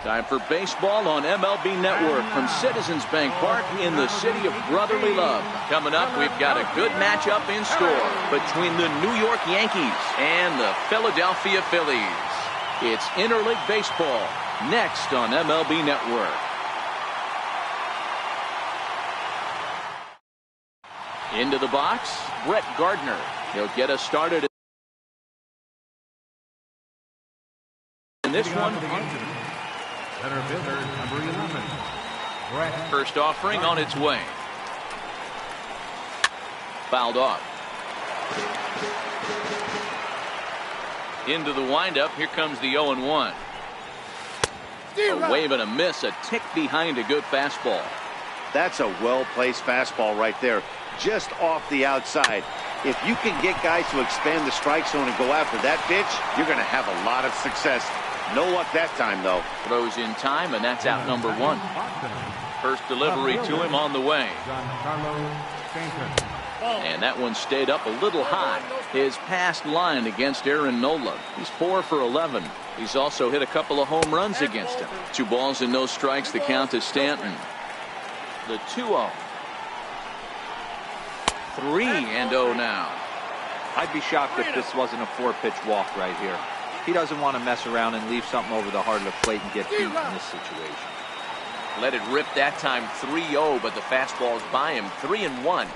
Time for baseball on MLB Network from Citizens Bank Park in the city of brotherly love. Coming up, we've got a good matchup in store between the New York Yankees and the Philadelphia Phillies. It's interleague baseball next on MLB Network. Into the box, Brett Gardner. He'll get us started in this one. Center fielder, number 11. Brett. First offering on its way. Fouled off. Into the windup. Here comes the 0-1. A wave and a miss, a tick behind a good fastball. That's a well-placed fastball right there, just off the outside. If you can get guys to expand the strike zone and go after that pitch, you're going to have a lot of success. No luck that time, though. Throws in time, and that's out number one. First delivery to him on the way. And that one stayed up a little high. His past line against Aaron Nola. He's 4 for 11. He's also hit a couple of home runs against him. 2 balls and no strikes, the count to Stanton. The 2-0. 3-0 now. I'd be shocked if this wasn't a 4-pitch walk right here. He doesn't want to mess around and leave something over the heart of the plate and get beat in this situation. Let it rip that time. 3-0, but the fastball's by him. 3-1.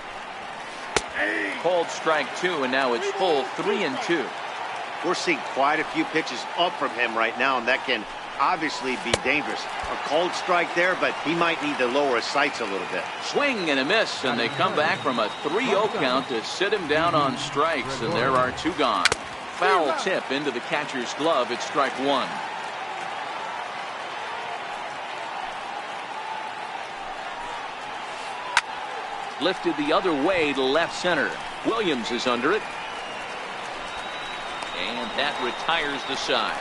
Called strike 2, and now it's full 3-2. We're seeing quite a few pitches up from him right now, and that can obviously be dangerous. A called strike there, but he might need to lower his sights a little bit. Swing and a miss, and they come back from a 3-0 count to sit him down on strikes, and there are 2 gone. Foul tip into the catcher's glove. It's strike 1. Lifted the other way to left center. Williams is under it. And that retires the side.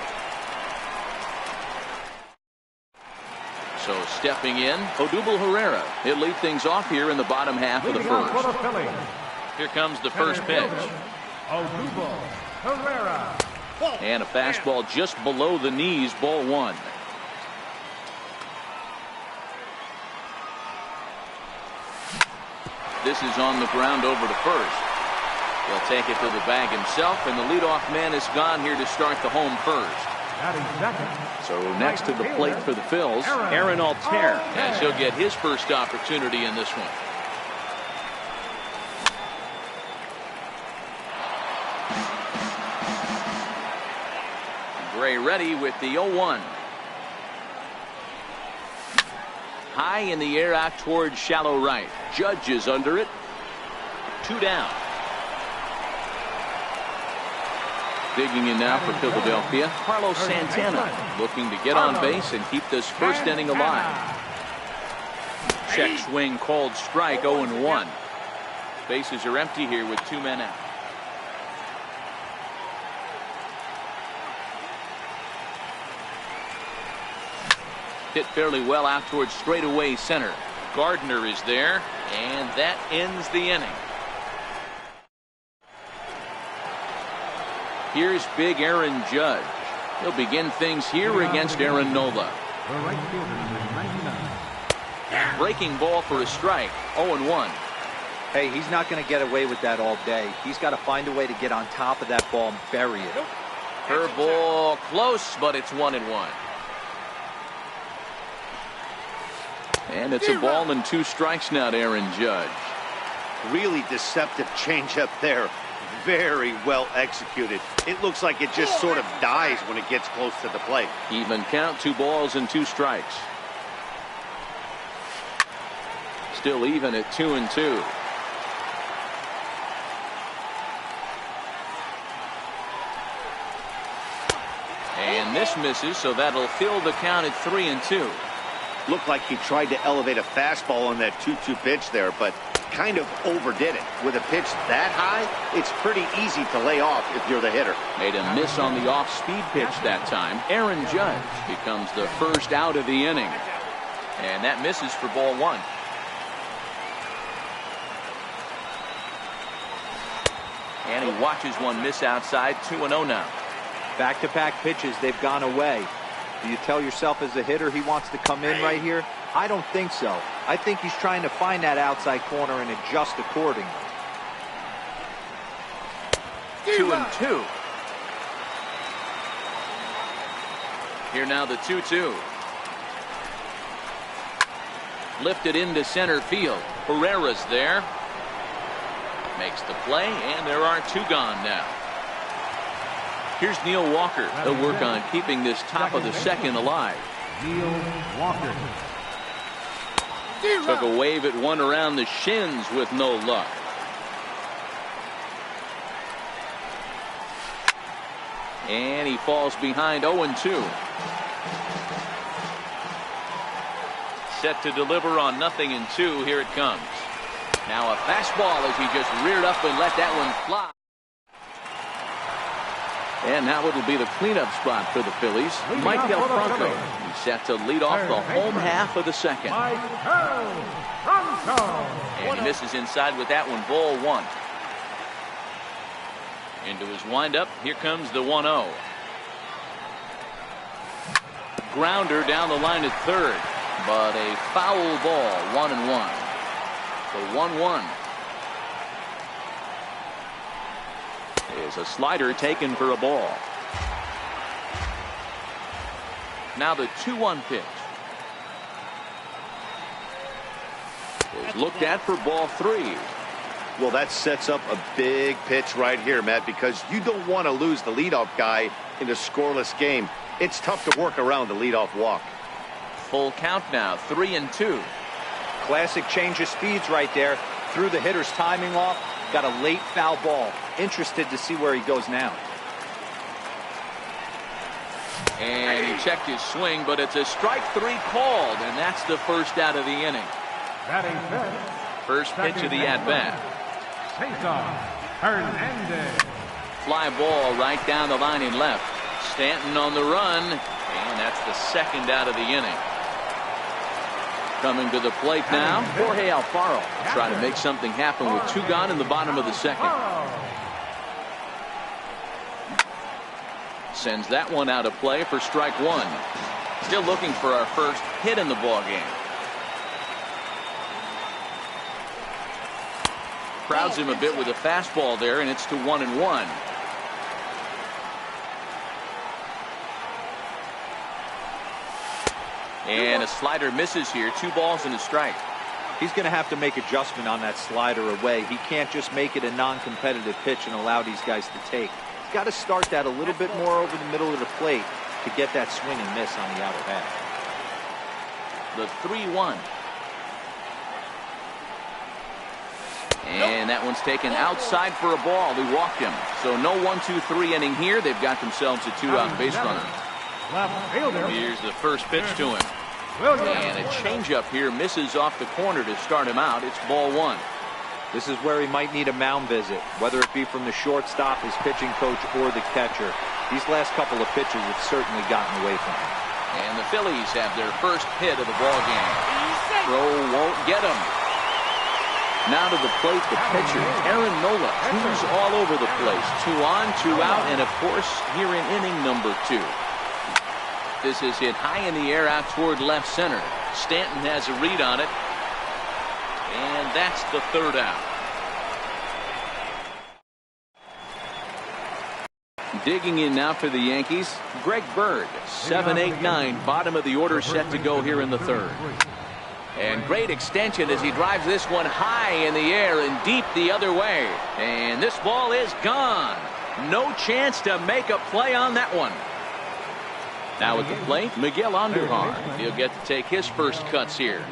So stepping in, Odubel Herrera. He'll lead things off here in the bottom half of the first. Here comes the first pitch. Odubel Herrera. And a fastball just below the knees, ball 1. This is on the ground over to first. He'll take it to the bag himself, and the leadoff man is gone here to start the home first. So next to the plate for the Phils, Aaron Altair, as he'll get his first opportunity in this one. Gray ready with the 0-1. High in the air out towards shallow right. Judge is under it. 2 down. Digging in now for Philadelphia, Carlos Santana, looking to get on base and keep this first inning alive. Check swing, called strike, 0-1. Bases are empty here with 2 men out. Hit fairly well out towards straightaway center. Gardner is there, and that ends the inning. Here's big Aaron Judge. He'll begin things here against Aaron Nola. Breaking ball for a strike. 0-1. Hey, he's not going to get away with that all day. He's got to find a way to get on top of that ball and bury it. Curveball close, but it's 1-1. And it's a ball and 2 strikes now to Aaron Judge. Really deceptive changeup there. Very well executed. It looks like it just sort of dies when it gets close to the plate. Even count, 2 balls and 2 strikes. Still even at 2-2. And this misses, so that'll fill the count at 3-2. Looked like he tried to elevate a fastball on that 2-2 pitch there, but kind of overdid it. With a pitch that high, it's pretty easy to lay off if you're the hitter. Made a miss on the off-speed pitch that time. Aaron Judge becomes the first out of the inning. And that misses for ball 1. And he watches one miss outside. 2-0 now. Back-to-back pitches, they've gone away. Do you tell yourself as a hitter he wants to come in right here? I don't think so. I think he's trying to find that outside corner and adjust accordingly. 2-2. Here now the 2-2. Lifted into center field. Herrera's there. Makes the play, and there are 2 gone now. Here's Neil Walker. He'll work on keeping this top of the second alive. Neil Walker. Took a wave at one around the shins with no luck. And he falls behind 0-2. Set to deliver on 0-2. Here it comes. Now a fastball as he just reared up and let that one fly. And now it'll be the cleanup spot for the Phillies. Mike Del Franco. He's set to lead off the home half of the second. And he misses inside with that one. Ball 1. Into his windup. Here comes the 1-0. Grounder down the line at third. But a foul ball. 1-1. The 1-1. Is a slider taken for a ball. Now the 2-1 pitch. Is looked at for ball 3. Well, that sets up a big pitch right here, Matt, because you don't want to lose the leadoff guy in a scoreless game. It's tough to work around the leadoff walk. Full count now. 3-2. Classic change of speeds right there. Threw the hitter's timing off. Got a late foul ball. Interested to see where he goes now. And he checked his swing, but it's a strike 3 called, and that's the first out of the inning. First pitch of the at-bat. Hernandez. Fly ball right down the line in left. Stanton on the run, and that's the second out of the inning. Coming to the plate now, Jorge Alfaro. Trying to make something happen with 2 gone in the bottom of the second. Sends that one out of play for strike 1. Still looking for our first hit in the ball game. Crowds him a bit with a fastball there, and it's to 1-1. And a slider misses here. 2 balls and a strike. He's going to have to make adjustment on that slider away. He can't just make it a non-competitive pitch and allow these guys to take. He's got to start that a little bit more over the middle of the plate to get that swing and miss on the outer half. The 3-1. And that one's taken outside for a ball. He walked him. So no 1-2-3 inning here. They've got themselves a 2-out base runner. Here's the first pitch to him. And a changeup here misses off the corner to start him out. It's ball 1. This is where he might need a mound visit, whether it be from the shortstop, his pitching coach, or the catcher. These last couple of pitches have certainly gotten away from him. And the Phillies have their first hit of the ball game. Throw won't get him. Now to the plate, the pitcher, Aaron Nola. Moves all over the place. 2 on, 2 out, and of course, here in inning number 2. This is hit high in the air out toward left center. Stanton has a read on it. And that's the 3rd out. Digging in now for the Yankees, Greg Bird. 7, 8, 9. Bottom of the order set to go here in the 3rd. And great extension as he drives this one high in the air and deep the other way. And this ball is gone. No chance to make a play on that one. Now at the plate, Miguel Andujar. He'll get to take his first cuts here.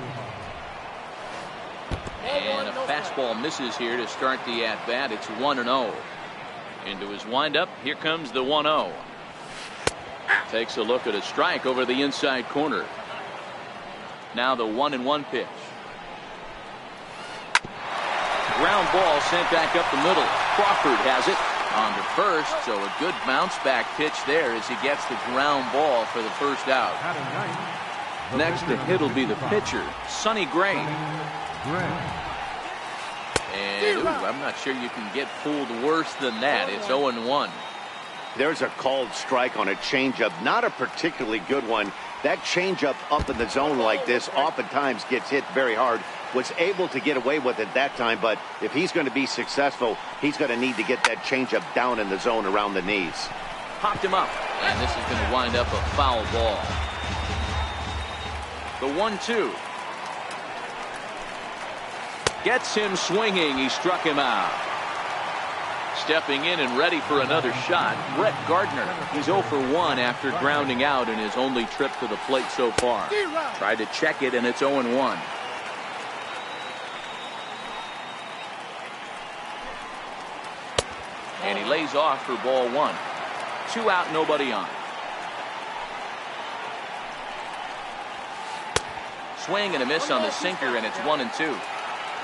And a fastball misses here to start the at-bat. It's 1-0. Into his windup. Here comes the 1-0. Takes a look at a strike over the inside corner. Now the 1-1 pitch. Ground ball sent back up the middle. Crawford has it on to first, so a good bounce back pitch there as he gets the ground ball for the first out. Next to hit will be the pitcher, Sonny Gray. And I'm not sure you can get fooled worse than that. It's 0-1. There's a called strike on a changeup, not a particularly good one. That changeup up in the zone like this oftentimes gets hit very hard. Was able to get away with it that time, but if he's going to be successful, he's going to need to get that changeup down in the zone around the knees. Popped him up, and this is going to wind up a foul ball. The 1-2. Gets him swinging. He struck him out. Stepping in and ready for another shot, Brett Gardner. He's 0 for 1 after grounding out in his only trip to the plate so far. Tried to check it, and it's 0-1. And he lays off for ball 1. 2 out, nobody on. Swing and a miss on the sinker, and it's 1-2.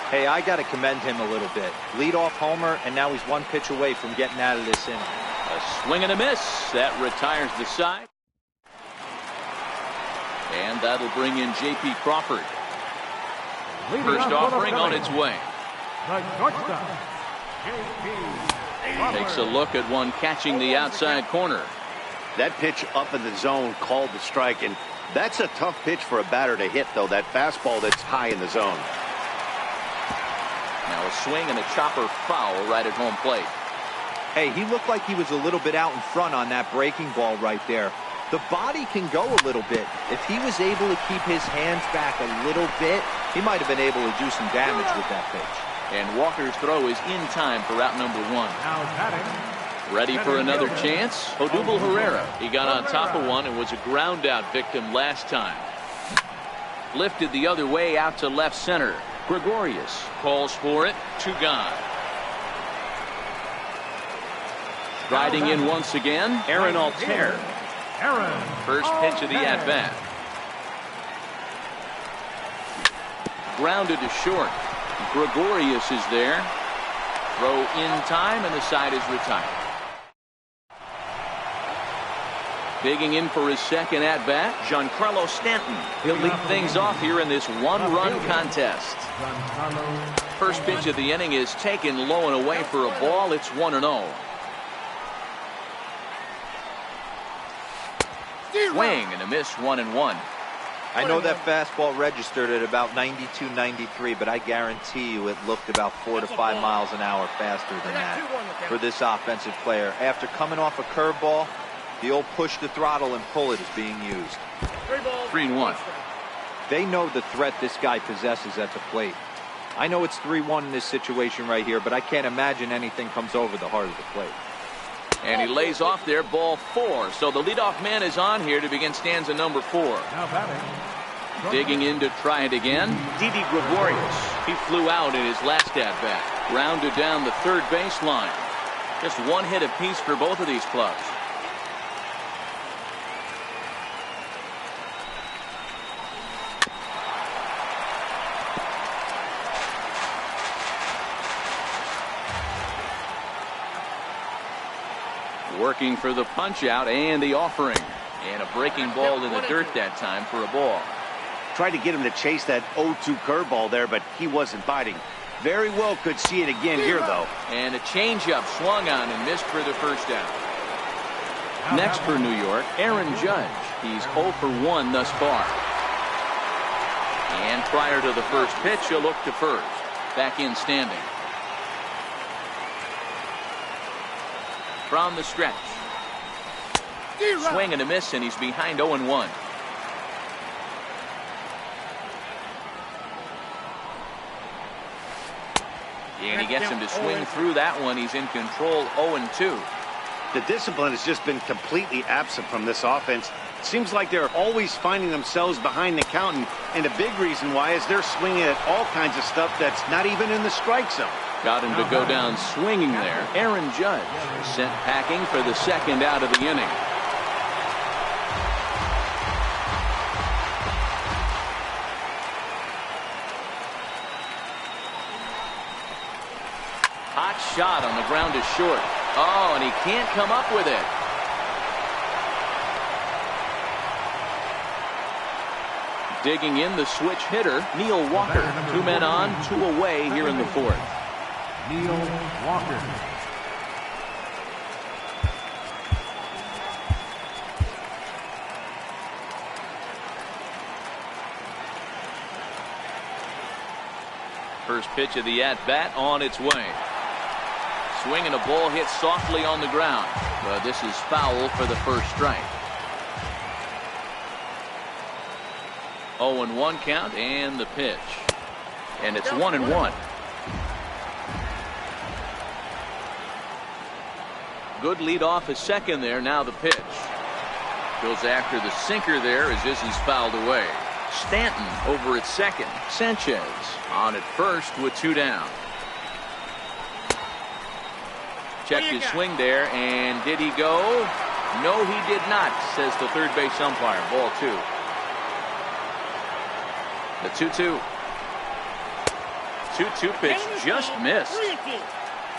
Hey, I got to commend him a little bit. Leadoff homer, and now he's 1 pitch away from getting out of this inning. A swing and a miss. That retires the side. And that'll bring in J.P. Crawford. First offering on its way. Takes a look at one catching the outside corner. That pitch up in the zone called the strike, and that's a tough pitch for a batter to hit, though, that fastball that's high in the zone. Now a swing and a chopper foul right at home plate. Hey, he looked like he was a little bit out in front on that breaking ball right there. The body can go a little bit. If he was able to keep his hands back a little bit, he might have been able to do some damage with that pitch. And Walker's throw is in time for out number 1. Ready for another chance? Odubel Herrera. He got on top of one and was a ground out victim last time. Lifted the other way out to left center. Gregorius calls for it. 2 gone. Riding in once again, Aaron Altair. First pitch of the at-bat. Grounded to short. Gregorius is there. Throw in time, and the side is retired. Digging in for his second at-bat, Giancarlo Stanton. He'll lead things off here in this one-run contest. First pitch of the inning is taken low and away for a ball. It's 1-0. Swing and a miss, 1-1. I know that fastball registered at about 92, 93, but I guarantee you it looked about 4 to 5 miles an hour faster than that for this offensive player. After coming off a curveball, the old push the throttle and pull it is being used. 3-1. They know the threat this guy possesses at the plate. I know it's 3-1 in this situation right here, but I can't imagine anything comes over the heart of the plate. And he lays off there, ball 4. So the leadoff man is on here to begin stanza number 4. Digging in to try it again, Didi Gregorius. He flew out in his last at-bat. Grounded down the third baseline. Just 1 hit apiece for both of these clubs. Working for the punch out and the offering. And a breaking ball in the dirt that time for a ball. Tried to get him to chase that 0-2 curveball there, but he wasn't biting. Very well could see it again here, though. And a changeup swung on and missed for the first down. Next for New York, Aaron Judge. He's 0 for 1 thus far. And prior to the first pitch, he'll look to first. Back in standing. From the stretch. Swing and a miss, and he's behind 0-1. And he gets him to swing through that one. He's in control, 0-2. The discipline has just been completely absent from this offense. It seems like they're always finding themselves behind the count, and a big reason why is they're swinging at all kinds of stuff that's not even in the strike zone. Got him to go down swinging there. Aaron Judge sent packing for the second out of the inning. Hot shot on the ground is short. Oh, and he can't come up with it. Digging in the switch hitter, Neil Walker. 2 men on, 2 away here in the 4th. Neil Walker. First pitch of the at-bat on its way. Swinging a ball hit softly on the ground. But this is foul for the first strike. 0-1 count and the pitch. And it's 1-1. Good lead off a second there. Now the pitch. Goes after the sinker there as this is fouled away. Stanton over at second. Sanchez on at first with 2 down. Checked his swing there, and did he go? No, he did not, says the third base umpire. Ball 2. The 2-2. 2-2 pitch just missed.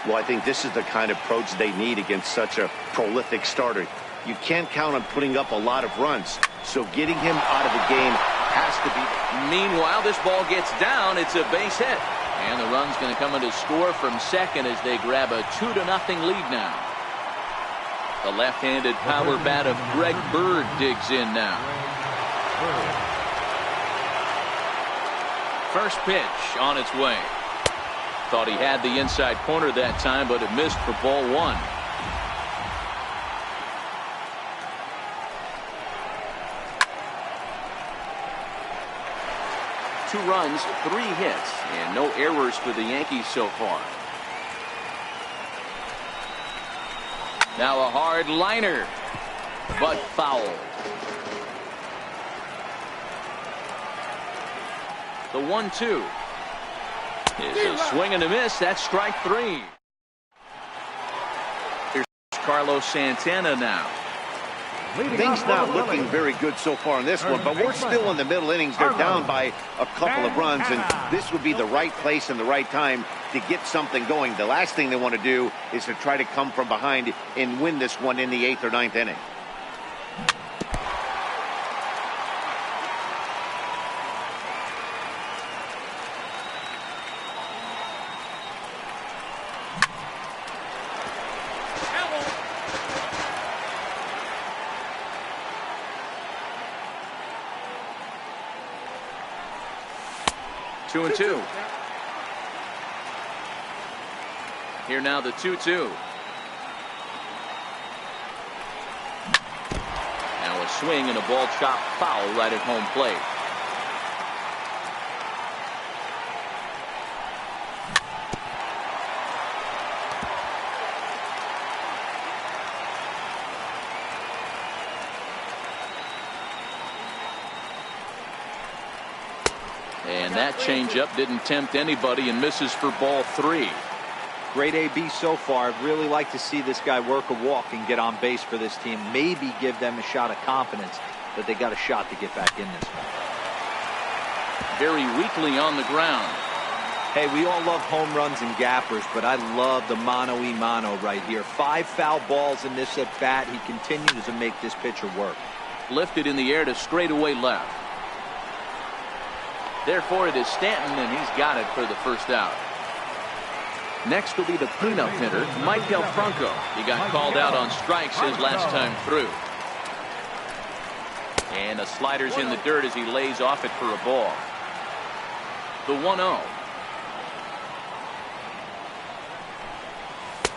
Well, I think this is the kind of approach they need against such a prolific starter. You can't count on putting up a lot of runs, so getting him out of the game has to be. Meanwhile, this ball gets down. It's a base hit. And the run's going to come in to score from second as they grab a 2-0 lead now. The left-handed power bat of Greg Bird digs in now. First pitch on its way. Thought he had the inside corner that time, but it missed for ball 1. Two runs, 3 hits, and no errors for the Yankees so far. Now a hard liner, but foul. The 1-2 is a swing and a miss. That's strike 3. Here's Carlos Santana now. Things not looking very good so far in this one, but we're still in the middle innings. They're down by a couple of runs, and this would be the right place and the right time to get something going. The last thing they want to do is to try to come from behind and win this one in the 8th or 9th inning. Two and 2. Here now the 2-2. Now a swing and a ball chopped foul right at home plate. And that changeup didn't tempt anybody and misses for ball 3. Great AB so far. I'd really like to see this guy work a walk and get on base for this team. Maybe give them a shot of confidence that they got a shot to get back in this one. Very weakly on the ground. Hey, we all love home runs and gappers, but I love the mano-y-mano right here. 5 foul balls in this at bat. He continues to make this pitcher work. Lifted in the air to straightaway left. Therefore, it is Stanton, and he's got it for the first out. Next will be the cleanup hitter, Maikel Franco. He got called out on strikes his last time through. And the slider's in the dirt as he lays off it for a ball. The 1-0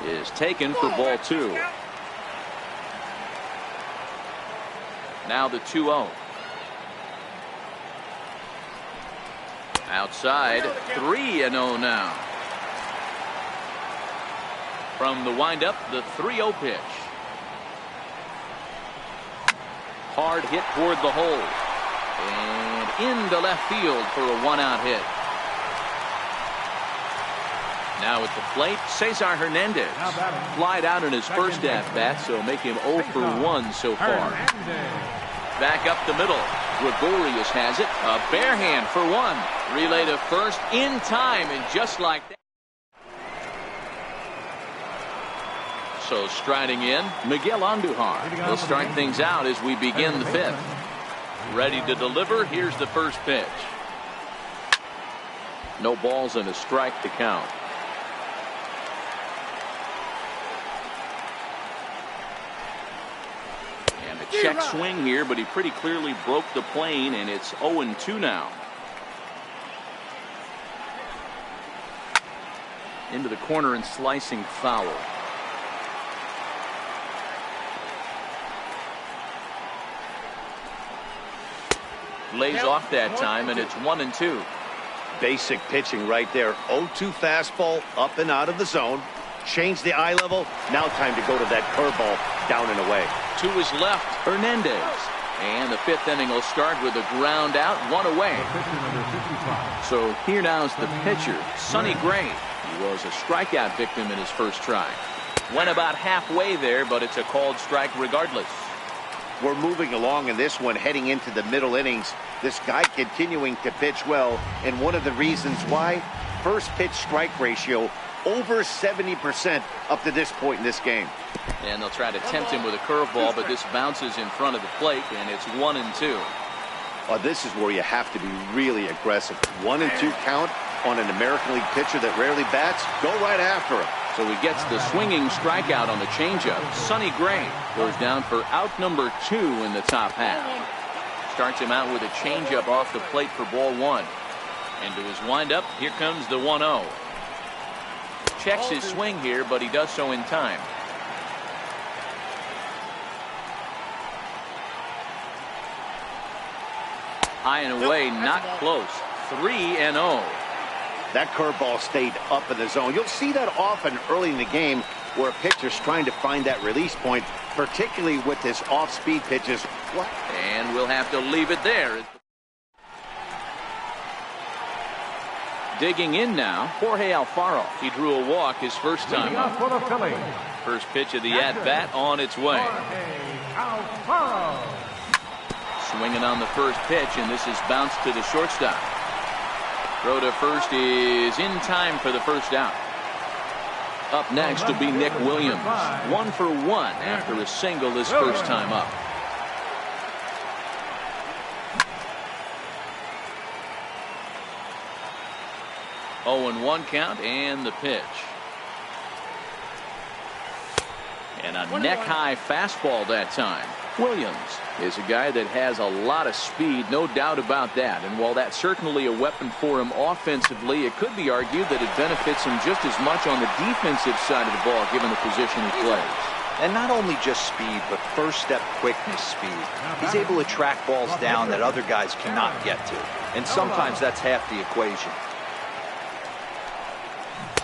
is taken for ball 2. Now the 2-0. Outside, 3-0 now. From the windup, the 3-0 pitch. Hard hit toward the hole. And into left field for a 1-out hit. Now at the plate, Cesar Hernandez. Flied out in his first at-bat, so make him 0 for 1 so far. Back up the middle. Gregorius has it. A bare hand for 1. Relay to first in time, and just like that. So striding in, Miguel Andujar will start things out as we begin the 5th. Ready to deliver. Here's the first pitch. No balls and a strike to count. And a check swing here, but he pretty clearly broke the plane, and it's 0-2 now. into the corner and slicing foul. Lays off that time, and it's 1-2. Basic pitching right there. 0-2 fastball up and out of the zone. Change the eye level. Now time to go to that curveball down and away. To his left, Hernandez. And the fifth inning will start with a ground out, one away. So here now's the pitcher, Sonny Gray. He was a strikeout victim in his first try. Went about halfway there, but it's a called strike regardless. We're moving along in this one, heading into the middle innings. This guy continuing to pitch well, and one of the reasons why, first pitch strike ratio over 70% up to this point in this game. And they'll try to tempt him with a curveball, but this bounces in front of the plate, and it's 1-2. This is where you have to be really aggressive. 1-2 count on an American League pitcher that rarely bats. Go right after him. So he gets the swinging strikeout on the changeup. Sonny Gray goes down for out number 2 in the top half. Starts him out with a changeup off the plate for ball 1. Into his windup, here comes the 1-0. Checks his swing here, but he does so in time. High and away, not close. 3-0. That curveball stayed up in the zone. You'll see that often early in the game where a pitcher's trying to find that release point, particularly with his off-speed pitches. And we'll have to leave it there. Digging in now, Jorge Alfaro. He drew a walk his first time up. First pitch of the at-bat on its way. Swinging on the first pitch, and this is bounced to the shortstop. Throw to first is in time for the first out. Up next will be Nick Williams. 1 for 1 after a single his first time up. Oh, and 1 count, and the pitch. And a neck-high fastball that time. Williams is a guy that has a lot of speed, no doubt about that. And while that's certainly a weapon for him offensively, it could be argued that it benefits him just as much on the defensive side of the ball, given the position he plays. And not only just speed, but first-step quickness speed. He's able to track balls down that other guys cannot get to. And sometimes that's half the equation.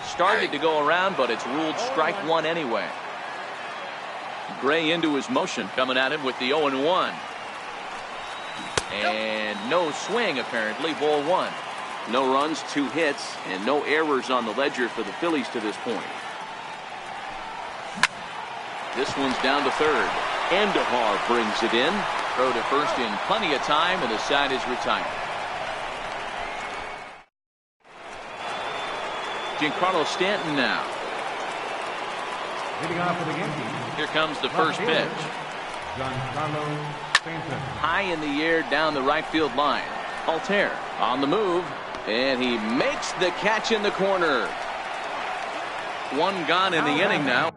Started to go around, but it's ruled strike 1 anyway. Gray into his motion, coming at him with the 0-1. And no swing, apparently, ball 1. No runs, 2 hits, and no errors on the ledger for the Phillies to this point. This one's down to third. Andujar brings it in. Throw to first in plenty of time, and the side is retired. Giancarlo Stanton now. Here comes the first pitch. High in the air down the right field line. Altair on the move, and he makes the catch in the corner. 1 gone in the inning now.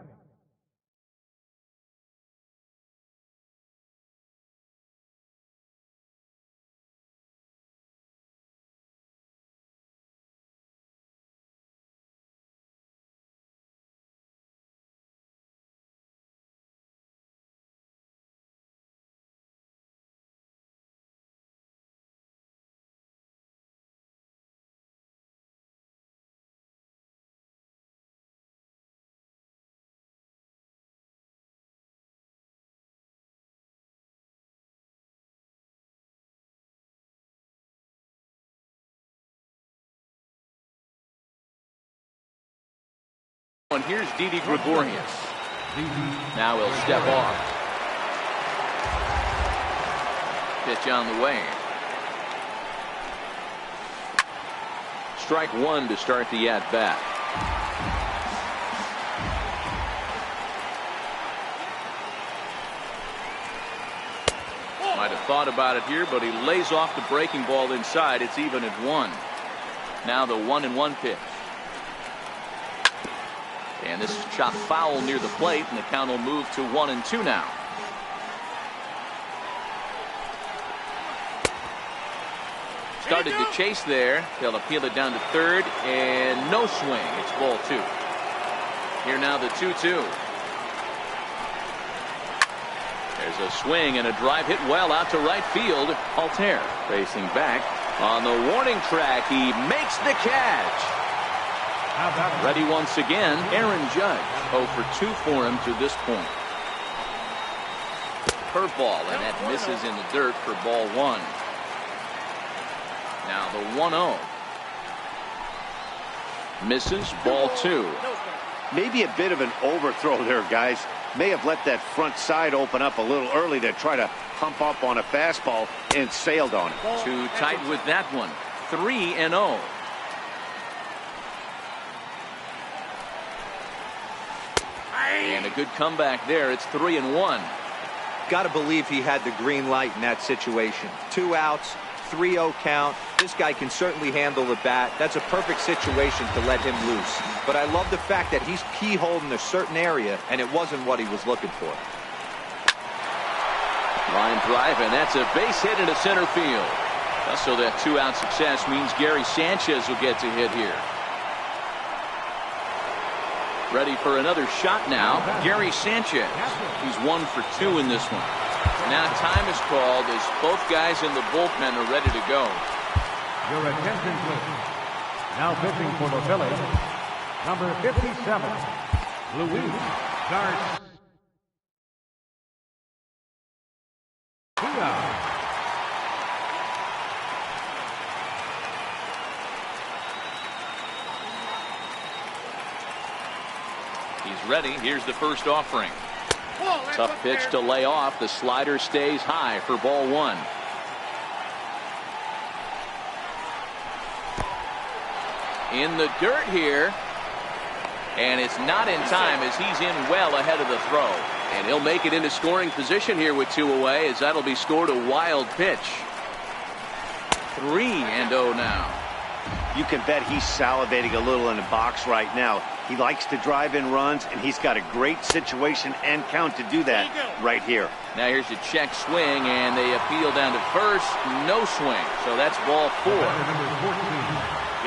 And here's Didi Gregorius. Now he'll step off. Pitch on the way. Strike 1 to start the at-bat. Might have thought about it here, but he lays off the breaking ball inside. It's even at 1. Now the 1-1 pitch. And this is chopped foul near the plate, and the count will move to 1-2 now. started to chase there. They'll appeal it down to third, and no swing. It's ball 2. Here now the 2-2. There's a swing and a drive hit well out to right field. Altair racing back on the warning track. He makes the catch. Ready once again, Aaron Judge. 0 for 2 for him to this point. Curveball, and that misses in the dirt for ball 1. Now the 1-0. Misses, ball 2. Maybe a bit of an overthrow there, guys. May have let that front side open up a little early to try to hump up on a fastball and sailed on it. Too tight with that one. 3-0. And a good comeback there. It's 3-1. Got to believe he had the green light in that situation. 2 outs, 3-0 count. This guy can certainly handle the bat. That's a perfect situation to let him loose. But I love the fact that he's keyholed in a certain area, and it wasn't what he was looking for. Line drive, and that's a base hit into center field. So that 2-out success means Gary Sanchez will get to hit here. Ready for another shot now, Gary Sanchez. He's 1 for 2 in this one. Now time is called as both guys in the bullpen are ready to go. Your attention, please. Now pitching for the Phillies, number 57, Luis Garcia. He's ready. Here's the first offering. Tough pitch to lay off. The slider stays high for ball 1. In the dirt here. And it's not in time as he's in well ahead of the throw. And he'll make it into scoring position here with 2 away as that'll be scored a wild pitch. 3-0 now. You can bet he's salivating a little in the box right now. He likes to drive in runs, and he's got a great situation and count to do that right here. Now here's a check swing, and they appeal down to first. No swing, so that's ball 4.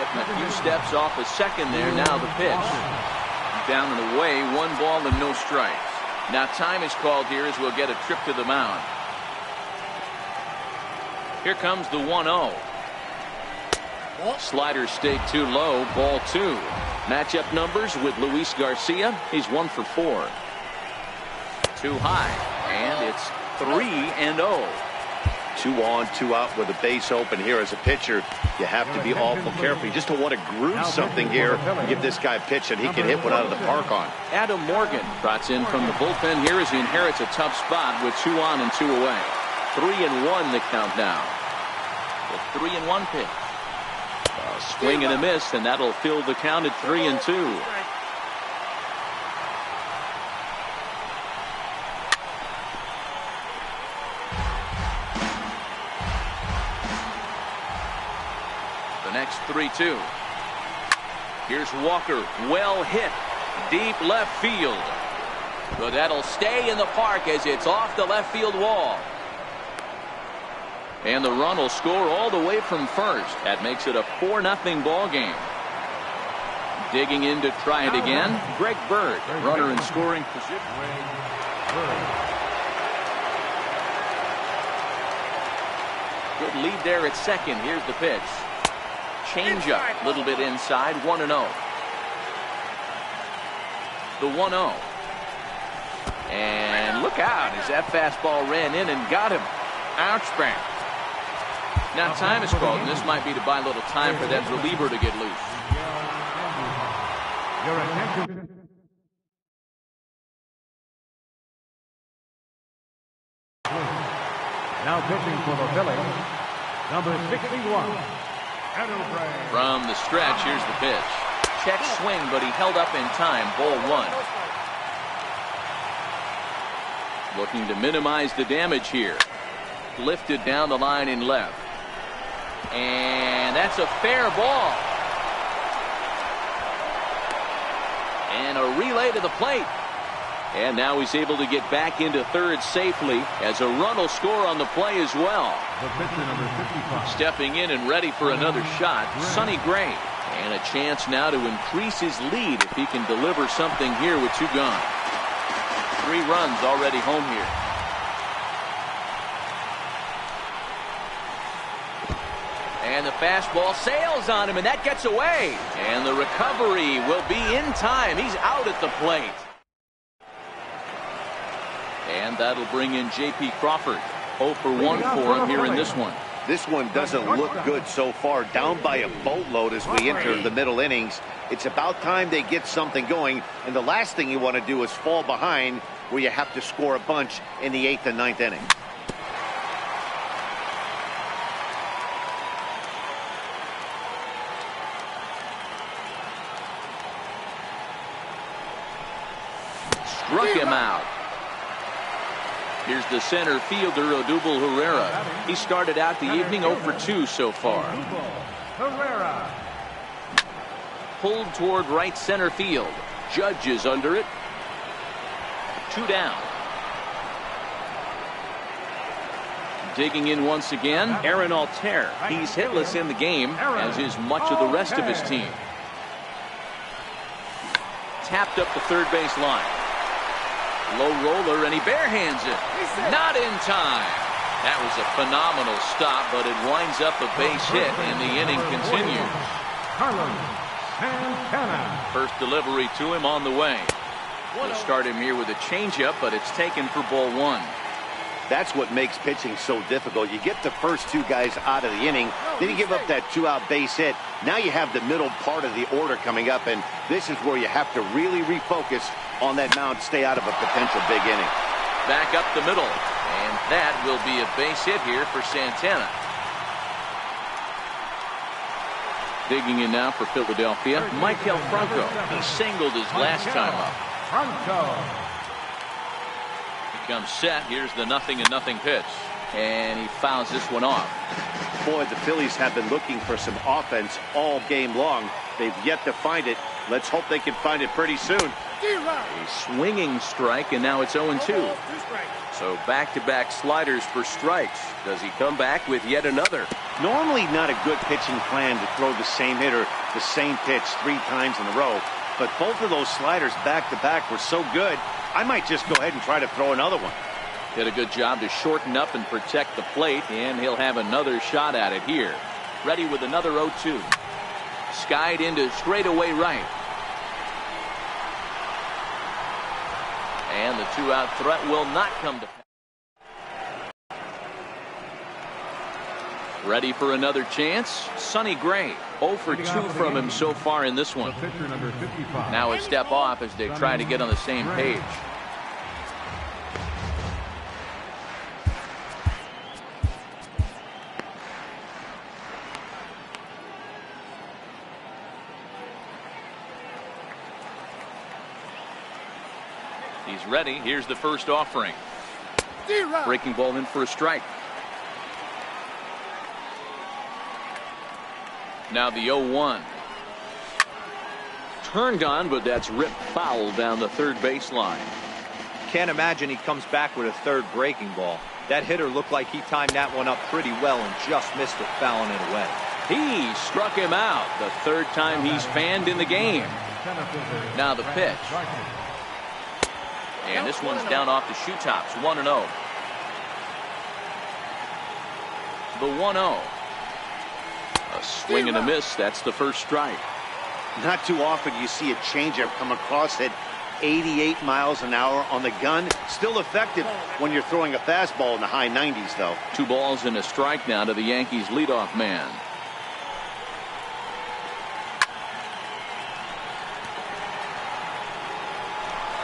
Getting a few steps off a second there. Now the pitch. Down and away, 1 ball and no strikes. Now time is called here as we'll get a trip to the mound. Here comes the 1-0. Slider stayed too low, ball 2. Matchup numbers with Luis Garcia. He's 1 for 4. Too high, and it's 3-0. 2 on, 2 out with a base open here as a pitcher. You have to be awful careful. You just don't want to groove something here. Give this guy a pitch and he can hit one out of the park on. Adam Morgan brought in from the bullpen here as he inherits a tough spot with 2 on and 2 away. 3-1 the count now. The 3-1 pitch. A swing and a miss, and that'll fill the count at 3-2. The next 3-2. Here's Walker, well hit, deep left field. But that'll stay in the park as it's off the left field wall. And the run will score all the way from first. That makes it a 4-0 ball game. Digging in to try it again, Greg Bird, runner in scoring position. Good lead there at second. Here's the pitch. Changeup, a little bit inside, 1-0. The 1-0. And look out as that fastball ran in and got him. Ouch, bang. Now time is called, and this might be to buy a little time for that reliever to get loose. Your attention. Now pitching for the Phillies, number 61. From the stretch, here's the pitch. Check swing, but he held up in time. Ball 1. Looking to minimize the damage here. Lifted down the line in left. And that's a fair ball. And a relay to the plate. And now he's able to get back into third safely as a run will score on the play as well. The pitcher, number 55. Stepping in and ready for another shot, Sonny Gray. And a chance now to increase his lead if he can deliver something here with 2 gone. 3 runs already home here. And the fastball sails on him, and that gets away. And the recovery will be in time. He's out at the plate. And that'll bring in J.P. Crawford. 0 for 1 for him here in this one. This one doesn't look good so far. Down by a boatload as we enter the middle innings. It's about time they get something going. And the last thing you want to do is fall behind where you have to score a bunch in the 8th and 9th inning. Struck him out. Here's the center fielder, Odubel Herrera. He started out the evening 0 for 2 so far. Herrera. Pulled toward right center field. Judge is under it. 2 down. Digging in once again, Aaron Altair. He's hitless in the game, as is much of the rest of his team. Tapped up the third base line. Low roller, and he barehands it. Not in time. That was a phenomenal stop, but it winds up a base hit, and the inning continues. First delivery to him on the way. We'll start him here with a changeup, but it's taken for ball 1. That's what makes pitching so difficult. You get the first 2 guys out of the inning, then you give up that 2-out base hit. Now you have the middle part of the order coming up, and this is where you have to really refocus on that mound, stay out of a potential big inning. Back up the middle, and that will be a base hit here for Santana. Digging in now for Philadelphia, Maikel Franco. He singled his last time up. He comes set. Here's the 0-0 pitch, and he fouls this one off. Boy, the Phillies have been looking for some offense all game long. They've yet to find it. Let's hope they can find it pretty soon. A swinging strike, and now it's 0-2. So back-to-back sliders for strikes. Does he come back with yet another? Normally not a good pitching plan to throw the same hitter, the same pitch 3 times in a row. But both of those sliders back-to-back were so good, I might just go ahead and try to throw another one. Did a good job to shorten up and protect the plate, and he'll have another shot at it here. Ready with another 0-2. Skied into straightaway right. And the 2-out threat will not come to pass. Ready for another chance. Sonny Gray. 0 for 2 from him so far in this one. Now a step off as they try to get on the same page. He's ready. Here's the first offering. Breaking ball in for a strike. Now the 0-1. Turned on, but that's ripped foul down the third baseline. Can't imagine he comes back with a third breaking ball. That hitter looked like he timed that one up pretty well and just missed it, fouling it away. He struck him out. The 3rd time he's fanned in the game. Now the pitch. And this one's down off the shoe tops. 1-0. The 1-0. A swing and a miss. That's the first strike. Not too often you see a changeup come across at 88 miles an hour on the gun. Still effective when you're throwing a fastball in the high 90s, though. 2 balls and a strike now to the Yankees leadoff man.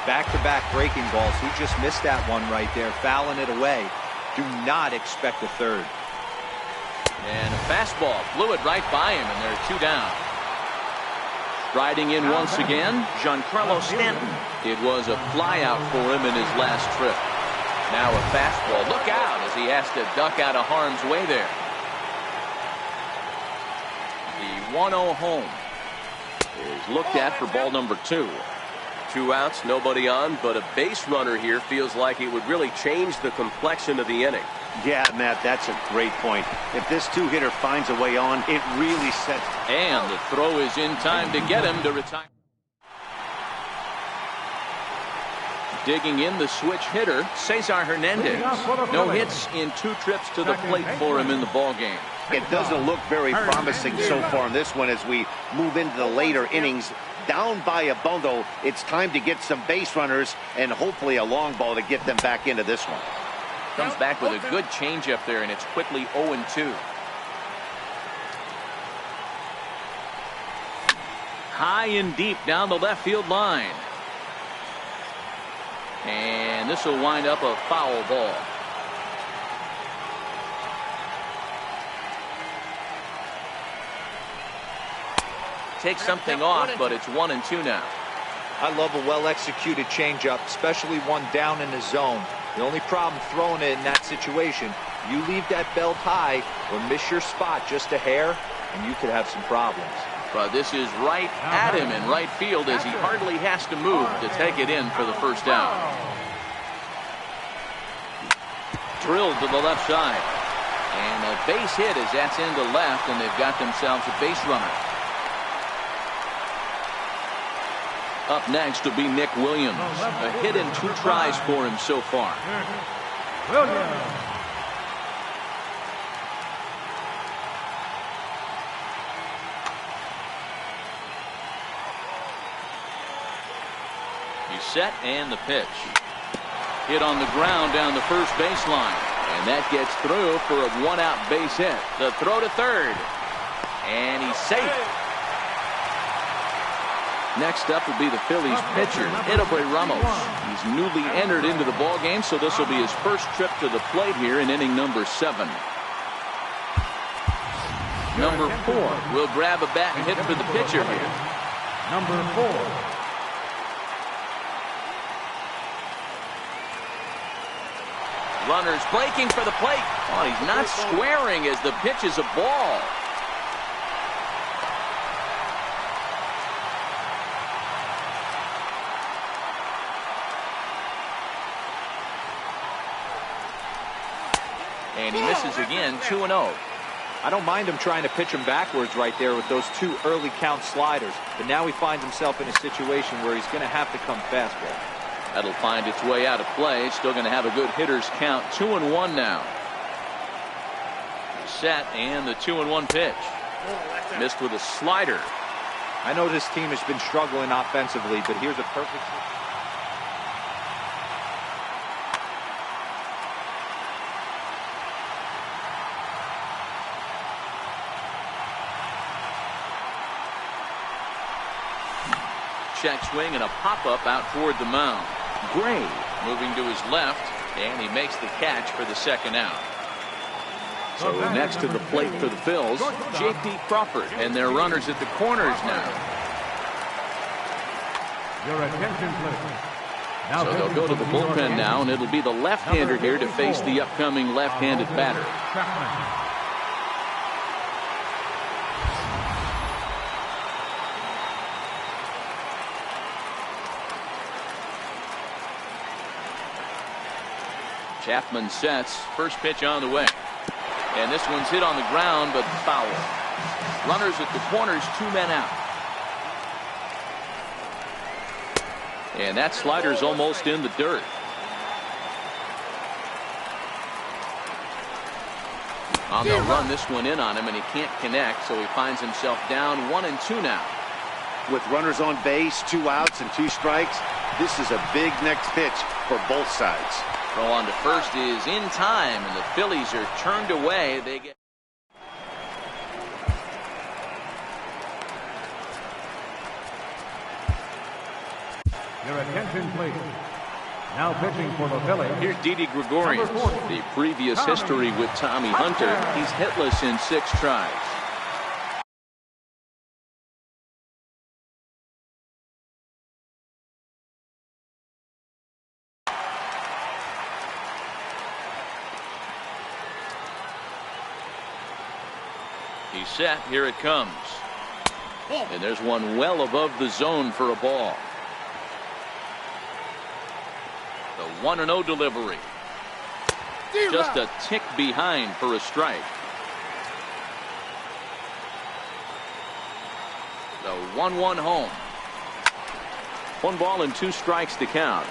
Back-to-back breaking balls. He just missed that one right there, fouling it away. Do not expect a third. And a fastball flew it right by him, and there are 2 down. Riding in once again, Giancarlo Stanton. It was a flyout for him in his last trip. Now a fastball. Look out as he has to duck out of harm's way there. The 1-0 home is looked at for ball number 2. 2 outs, nobody on, but a base runner here feels like it would really change the complexion of the inning. Yeah, Matt, that's a great point. If this two-hitter finds a way on, it really sets. And the throw is in time to get him to retire. Digging in the switch hitter, Cesar Hernandez. No hits in 2 trips to the plate for him in the ballgame. It doesn't look very promising so far in this one as we move into the later innings. Down by a bundle, it's time to get some base runners and hopefully a long ball to get them back into this one. Comes back with a good changeup there, and it's quickly 0-2. High and deep down the left field line. And this will wind up a foul ball. Takes something off, but it's 1-2 now. I love a well-executed changeup, especially one down in the zone. The only problem throwing it in that situation, you leave that belt high or miss your spot just a hair, and you could have some problems. But this is right at him in right field as he hardly has to move to take it in for the first down. Drilled to the left side. And a base hit as that's into left, and they've got themselves a base runner. Up next will be Nick Williams. A hit and 2 tries for him so far. He's set and the pitch. Hit on the ground down the first baseline. And that gets through for a 1-out base hit. The throw to third. And he's safe. Next up will be the Phillies pitcher, Edwin Ramos. He's newly entered into the ballgame, so this will be his first trip to the plate here in inning number 7. Number 4 will grab a bat and hit for the pitcher here. Number 4. Runners breaking for the plate. Oh, he's not squaring as the pitch is a ball. And he misses again, 2-0. I don't mind him trying to pitch him backwards right there with those 2 early count sliders. But now he finds himself in a situation where he's going to have to come fastball. That'll find its way out of play. Still going to have a good hitter's count. 2-1 now. Set and the 2-1 pitch. Missed with a slider. I know this team has been struggling offensively, but here's a perfect. Check swing and a pop-up out toward the mound. Gray moving to his left, and he makes the catch for the second out. So next to the plate for the Phils, J.P. Crawford, and their runners at the corners now. Your attention, please. So they'll go to the bullpen now, and it'll be the left-hander here to face the upcoming left-handed batter. Chapman sets. First pitch on the way. And this one's hit on the ground, but foul. Runners at the corners, 2 men out. And that slider's almost in the dirt. They'll run this one in on him, and he can't connect, so he finds himself down 1-2 now. With runners on base, 2 outs and 2 strikes, this is a big next pitch for both sides. Throw on to first is in time, and the Phillies are turned away. They get. Your attention, please. Now pitching for the Phillies. Here's Didi Gregorius. The previous history with Tommy Hunter. He's hitless in 6 tries. He's set. Here it comes. And there's one well above the zone for a ball. The 1-0 delivery. Just a tick behind for a strike. The 1-1 home. 1 ball and 2 strikes to count.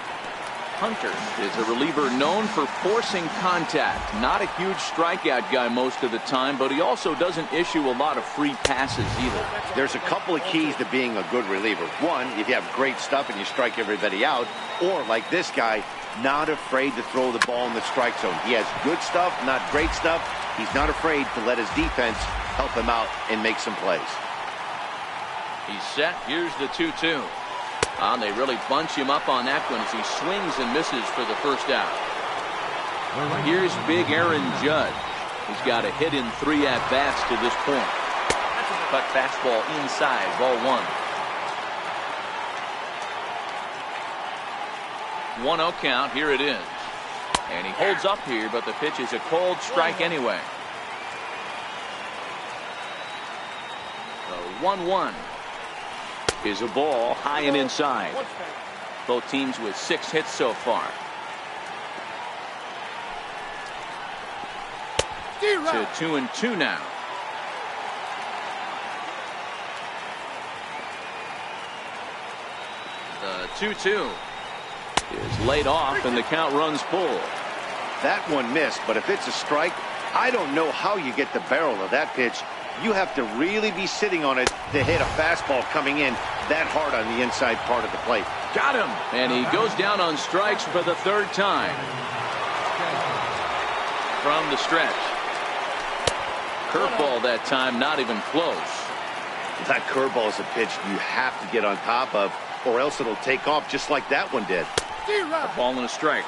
Hunter is a reliever known for forcing contact. Not a huge strikeout guy most of the time, but he also doesn't issue a lot of free passes either. There's a couple of keys to being a good reliever. One, if you have great stuff and you strike everybody out, or like this guy, not afraid to throw the ball in the strike zone. He has good stuff, not great stuff. He's not afraid to let his defense help him out and make some plays. He's set. Here's the 2-2. They really bunch him up on that one as he swings and misses for the first out. Here's big Aaron Judge. He's got a hit in 3 at-bats to this point. Cut fastball inside, ball 1. 1-0 count. Here it is. And he holds up here, but the pitch is a cold strike anyway. The 1-1 is a ball high and inside. Both teams with 6 hits so far. To 2-2 now. The 2-2 is laid off and the count runs full. That one missed, but if it's a strike, I don't know how you get the barrel of that pitch. You have to really be sitting on it to hit a fastball coming in that hard on the inside part of the plate. Got him. And he goes down on strikes for the 3rd time. From the stretch. Curveball that time, not even close. That curveball is a pitch you have to get on top of, or else it'll take off just like that one did. A ball and a strike.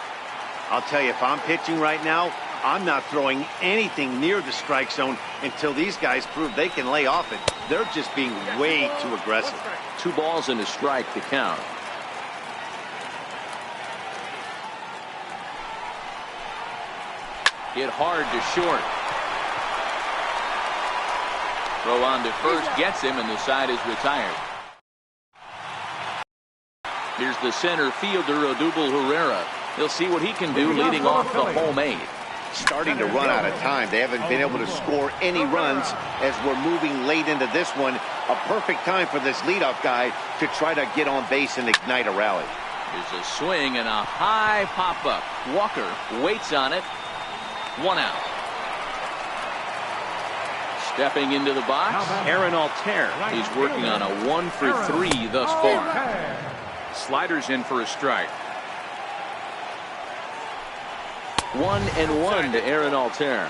I'll tell you, if I'm pitching right now, I'm not throwing anything near the strike zone until these guys prove they can lay off it. They're just being way too aggressive. 2 balls and a strike to count. Hit hard to short. Throw on to first, gets him, and the side is retired. Here's the center fielder, Odubel Herrera. He'll see what he can do leading off the home 8. Starting to run out of time. They haven't been able to score any runs as we're moving late into this one. A perfect time for this leadoff guy to try to get on base and ignite a rally. Here's a swing and a high pop-up. Walker waits on it. 1 out. Stepping into the box, Aaron Altair. He's working on a 1 for 3 thus far. Sliders in for a strike. 1-1 to Aaron Altair.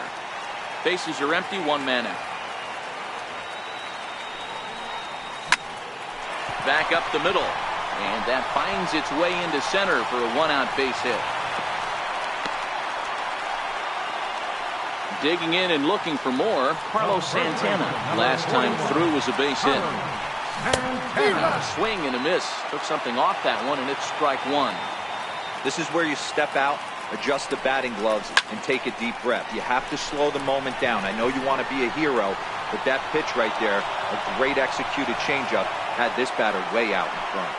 Bases are empty, 1 man out. Back up the middle, and that finds its way into center for a 1-out base hit. Digging in and looking for more, Carlos Santana. Last time through was a base hit. A swing and a miss. Took something off that one, and it's strike 1. This is where you step out, adjust the batting gloves, and take a deep breath. You have to slow the moment down. I know you want to be a hero, but that pitch right there, a great executed changeup, had this batter way out in front.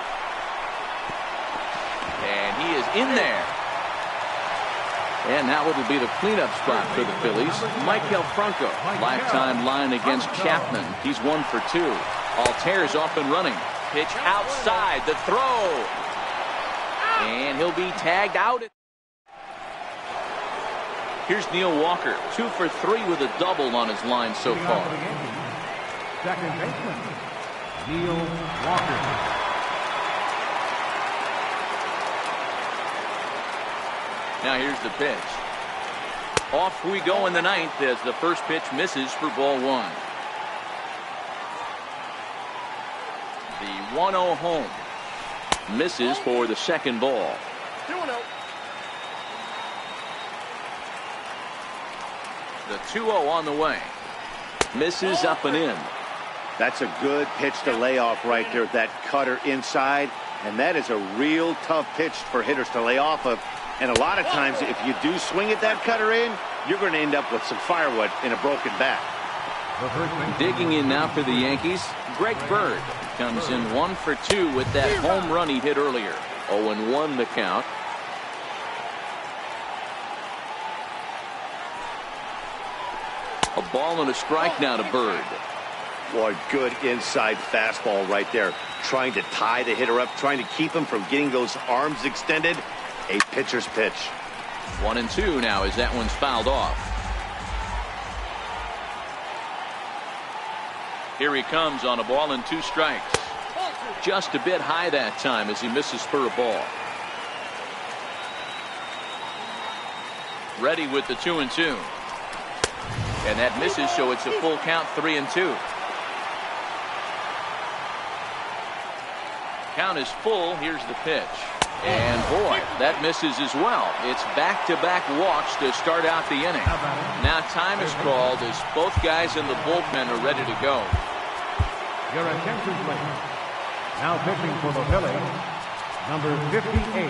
And he is in there. And now it'll be the cleanup spot for the Phillies. Michael Franco, lifetime line against Chapman. He's 1 for 2. Altair's off and running. Pitch outside, the throw. And he'll be tagged out. Here's Neil Walker, 2 for 3 with a double on his line so far. Second baseman, Neil Walker. Now here's the pitch. Off we go in the 9th as the first pitch misses for ball 1. The 1-0 home. Misses for the second ball. 2-0. The 2-0 on the way. Misses up and in. That's a good pitch to lay off right there. That cutter inside. And that is a real tough pitch for hitters to lay off of. And a lot of times, if you do swing at that cutter in, you're going to end up with some firewood in a broken bat. Digging in now for the Yankees, Greg Bird comes in 1 for 2 with that home run he hit earlier. 0-1 the count. A ball and a strike now to Bird. Boy, good inside fastball right there. Trying to tie the hitter up, trying to keep him from getting those arms extended. A pitcher's pitch. 1-2 now as that one's fouled off. Here he comes on a ball and 2 strikes. Just a bit high that time as he misses for a ball. Ready with the 2-2. And that misses, so it's a full count, 3-2. Count is full. Here's the pitch. And boy, that misses as well. It's back-to-back walks to start out the inning. Now time is called as both guys in the bullpen are ready to go. Your attention, please. Now pitching for the Phillies, number 58.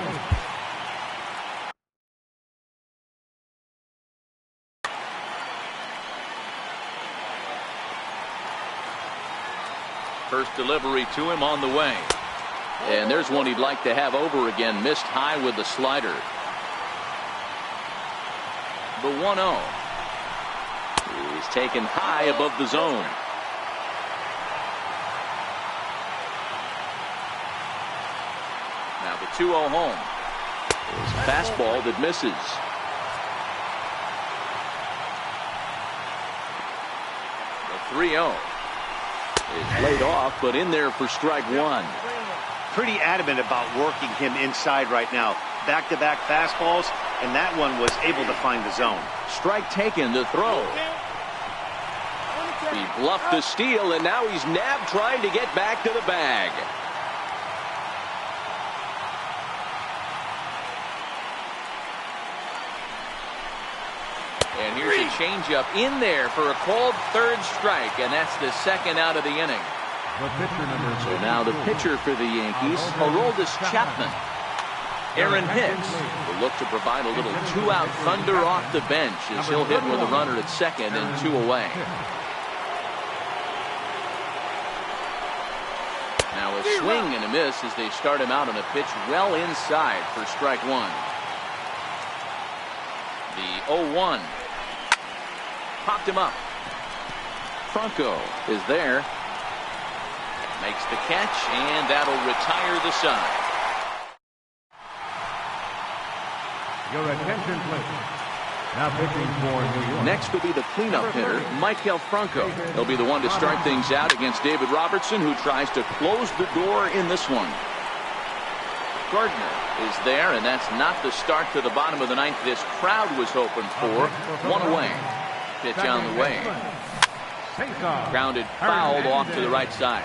First delivery to him on the way. And there's one he'd like to have over again. Missed high with the slider. The 1-0 is taken high above the zone. Now the 2-0 home is a fastball that misses. The 3-0 is laid off, but in there for strike 1. Pretty adamant about working him inside right now. Back-to-back fastballs, and that one was able to find the zone. Strike taken to throw. He bluffed the steal, and now he's nabbed trying to get back to the bag. And here's a changeup in there for a called 3rd strike, and that's the 2nd out of the inning. So now the pitcher for the Yankees, Aroldis Chapman. Aaron Hicks will look to provide a little 2-out thunder off the bench as he'll hit with a runner at 2nd and 2 away. Now a swing and a miss as they start him out on a pitch well inside for strike 1. The 0-1 popped him up. Franco is there. Makes the catch, and that'll retire the side. Your attention, please. Now pitching for New York. Next will be the cleanup hitter, Maikel Franco. He'll be the one to start things out against David Robertson, who tries to close the door in this one. Gardner is there, and that's not the start to the bottom of the 9th this crowd was hoping for. 1 away. Pitch on the way. Grounded fouled off to the right side.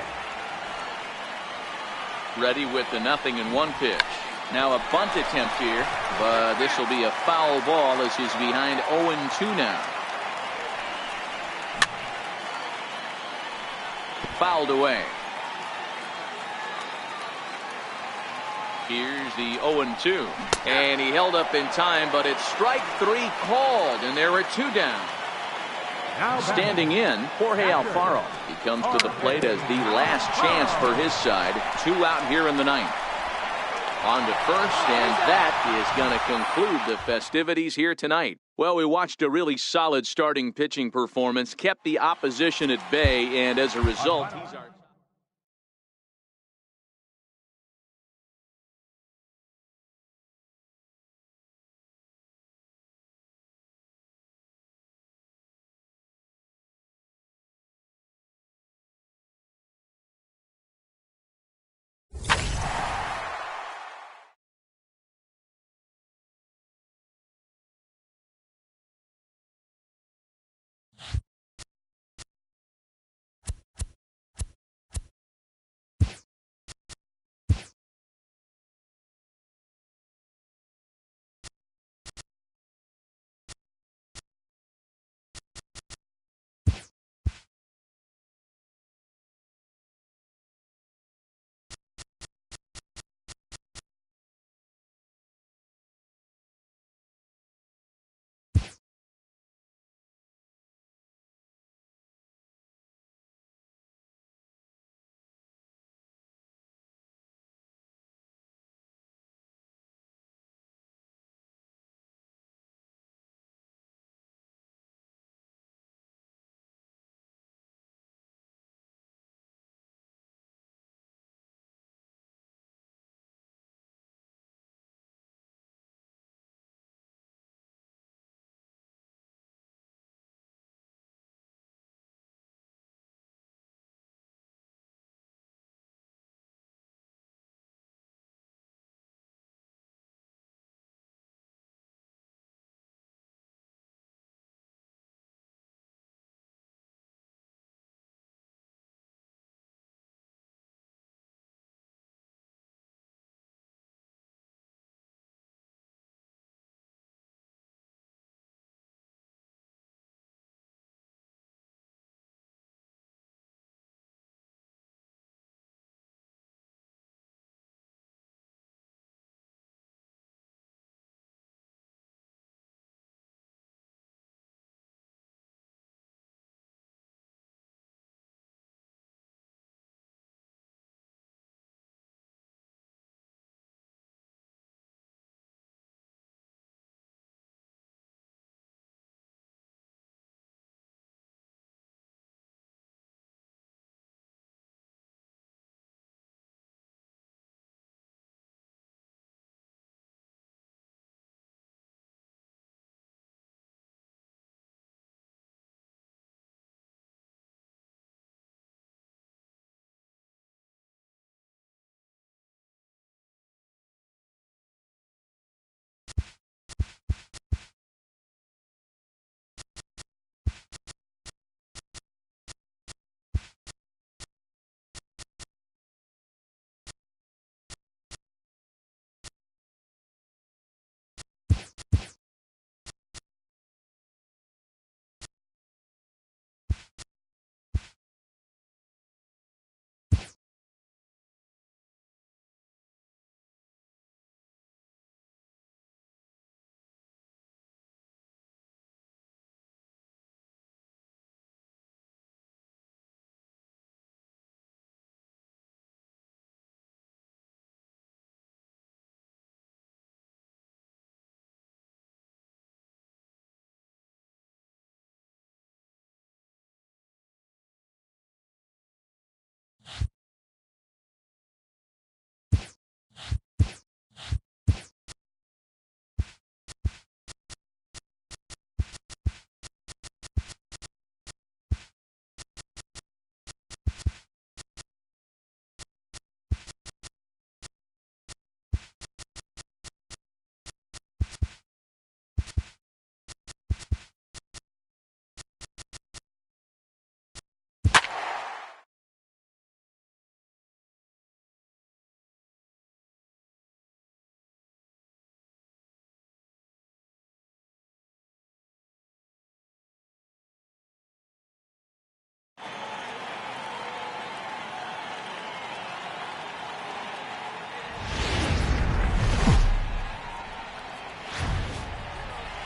Ready with the 0-1 pitch. Now a bunt attempt here, but this will be a foul ball as he's behind 0-2 now. Fouled away. Here's the 0-2, and he held up in time, but it's strike 3 called, and there are 2 down. Standing in, Jorge Alfaro. He comes to the plate as the last chance for his side. 2 out here in the 9th. On to first, and that is going to conclude the festivities here tonight. Well, we watched a really solid starting pitching performance, kept the opposition at bay, and as a result, he's our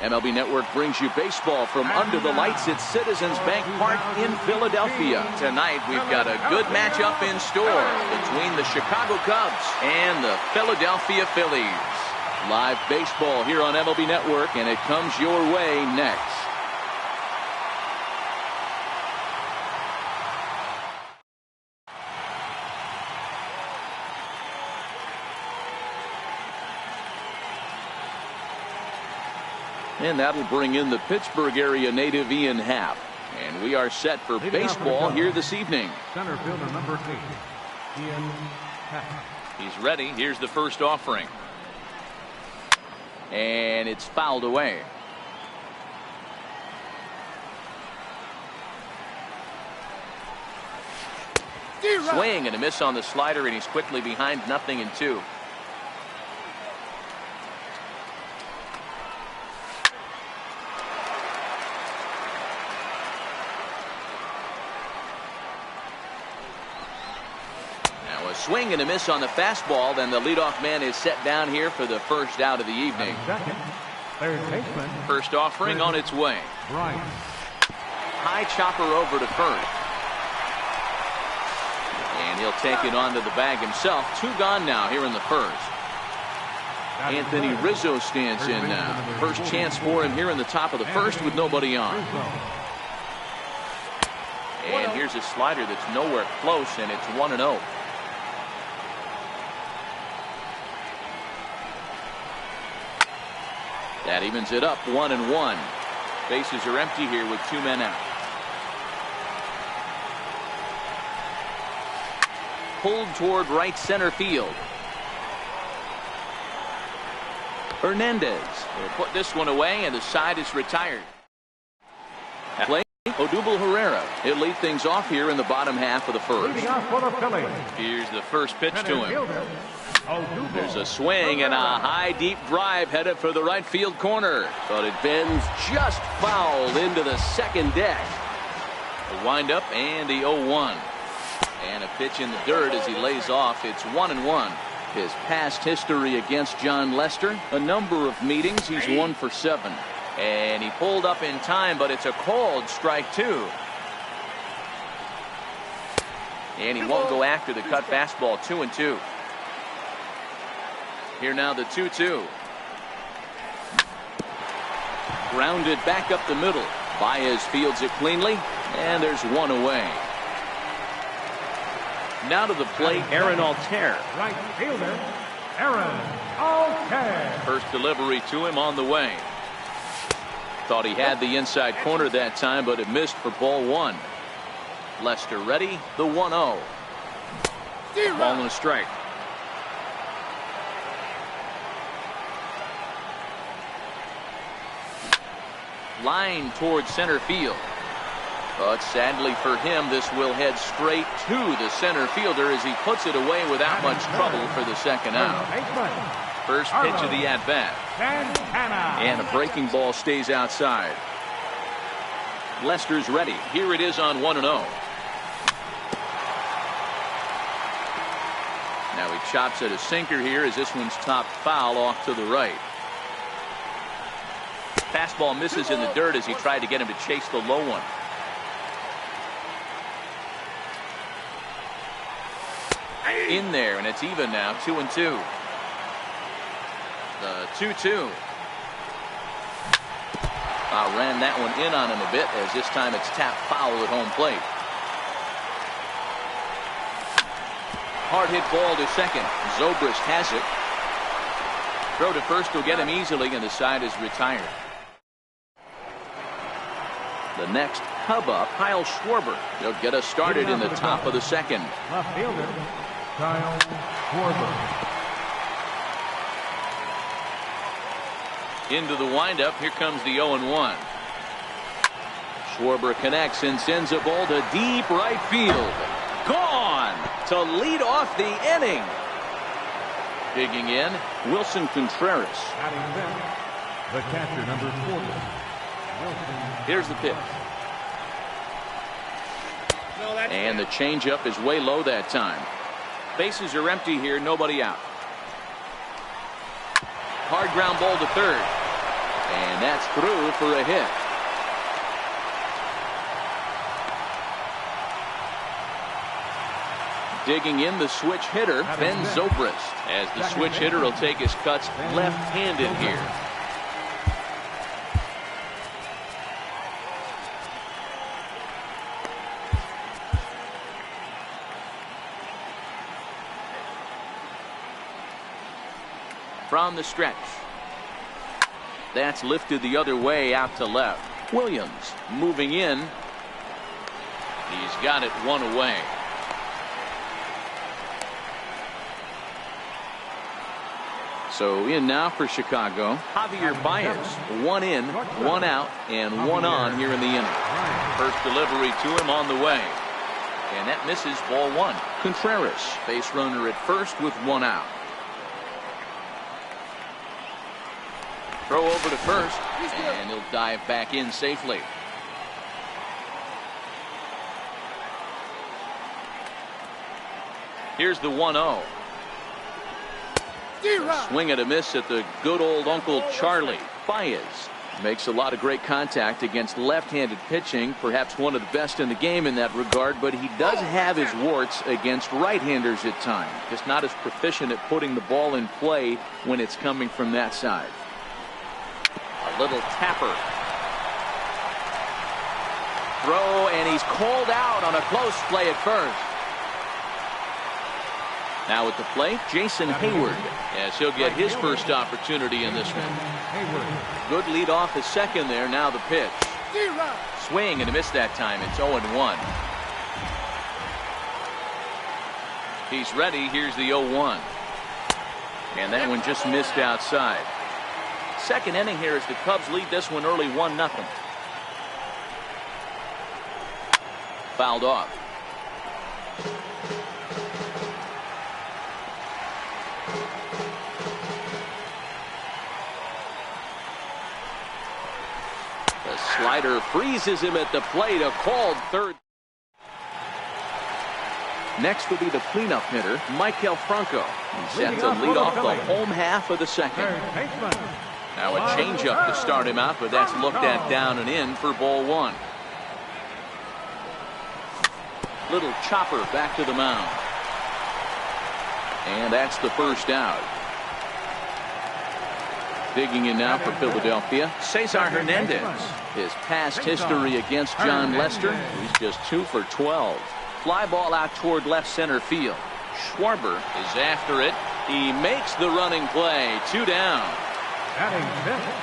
MLB Network brings you baseball from under the lights at Citizens Bank Park in Philadelphia. Tonight, we've got a good matchup in store between the Chicago Cubs and the Philadelphia Phillies. Live baseball here on MLB Network, and it comes your way next. And that'll bring in the Pittsburgh area native Ian Happ. And we are set for baseball here this evening. Center fielder number 8, Ian Happ. He's ready. Here's the first offering. And it's fouled away. Swing and a miss on the slider, and he's quickly behind 0-2. Swing and a miss on the fastball. Then the leadoff man is set down here for the first out of the evening. Second, third baseman. First offering on its way. Right. High chopper over to first. And he'll take it onto the bag himself. 2 gone now here in the first. Anthony Rizzo stands in now. First chance for him here in the top of the first with nobody on. And here's a slider that's nowhere close, and it's 1-0. That evens it up, 1-1. Bases are empty here with 2 men out. Pulled toward right center field. Hernandez will put this one away, and the side is retired. At play, Odubel Herrera. He'll lead things off here in the bottom half of the first. Leading off for the Phillies. Here's the first pitch to Center him. fielder, Odubel There's a swing and a high deep drive headed for the right field corner, but it bends just foul into the second deck. The windup and the 0-1, and a pitch in the dirt as he lays off. It's 1-1. His past history against John Lester, a number of meetings, he's 1 for 7, and he pulled up in time, but it's a called strike 2. And he won't go after the cut fastball. 2-2. Here now the 2-2. Grounded back up the middle. Baez fields it cleanly, and there's 1 away. Now to the plate, Aaron Altair. right fielder, Aaron Altair. First delivery to him on the way. Thought he had the inside corner that time, but it missed for ball 1. Lester ready, the 1-0. Ball and a strike. Line towards center field. But sadly for him, this will head straight to the center fielder as he puts it away without much trouble for the second out. First pitch of the at-bat. And a breaking ball stays outside. Lester's ready. Here it is on 1-0. Now he chops at a sinker here as this one's top foul off to the right. Fastball misses in the dirt as he tried to get him to chase the low one. In there, and it's even now, 2-2. The 2-2. Ran that one in on him a bit, as this time it's tapped foul at home plate. Hard hit ball to second. Zobrist has it. Throw to first will get him easily, and the side is retired. The next Cub up, Kyle Schwarber. He'll get us started in the top of the second. Left fielder, Kyle Schwarber. Into the windup. Here comes the 0-1. Schwarber connects and sends a ball to deep right field. Gone to lead off the inning. Digging in, Wilson Contreras. Batting then, the catcher, number 40. Wilson. Here's the pitch. And the changeup is way low that time. Bases are empty here, nobody out. Hard ground ball to third. And that's through for a hit. Digging in, the switch hitter, Ben Zobrist, as the switch hitter will take his cuts left-handed here. From the stretch. That's lifted the other way out to left. Williams moving in. He's got it one away. So in now for Chicago, Javier Baez. One in, one out, and one on here in the inning. First delivery to him on the way. And that misses, ball one. Contreras, base runner at first with one out. Throw over to first, and he'll dive back in safely. Here's the 1-0. Swing and a miss at the good old Uncle Charlie. Baez makes a lot of great contact against left-handed pitching, perhaps one of the best in the game in that regard, but he does have his warts against right-handers at times. Just not as proficient at putting the ball in play when it's coming from that side. A little tapper. Throw, and he's called out on a close play at first. Now at the plate, Jason Hayward, as he'll get his first opportunity in this one. Good lead off the second there. Now the pitch. Swing and a miss that time. It's 0-1. He's ready. Here's the 0-1. And that one just missed outside. Second inning here as the Cubs lead this one early 1-0. Fouled off. The slider freezes him at the plate. A called third. Next will be the cleanup hitter, Michael Franco. He's set to lead off the home half of the second. Now a changeup to start him out, but that's looked at down and in for ball one. Little chopper back to the mound. And that's the first out. Digging in now for Philadelphia, Cesar Hernandez. His past history against John Lester, he's just 2 for 12. Fly ball out toward left center field. Schwarber is after it. He makes the running play. 2 down.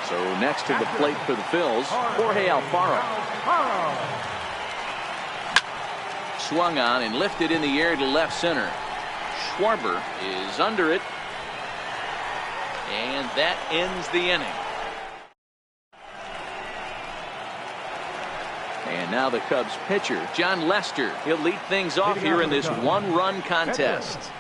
So next to the plate for the Phils, Jorge Alfaro. Swung on and lifted in the air to left center. Schwarber is under it. And that ends the inning. And now the Cubs pitcher, John Lester. He'll lead things off here in this one-run contest.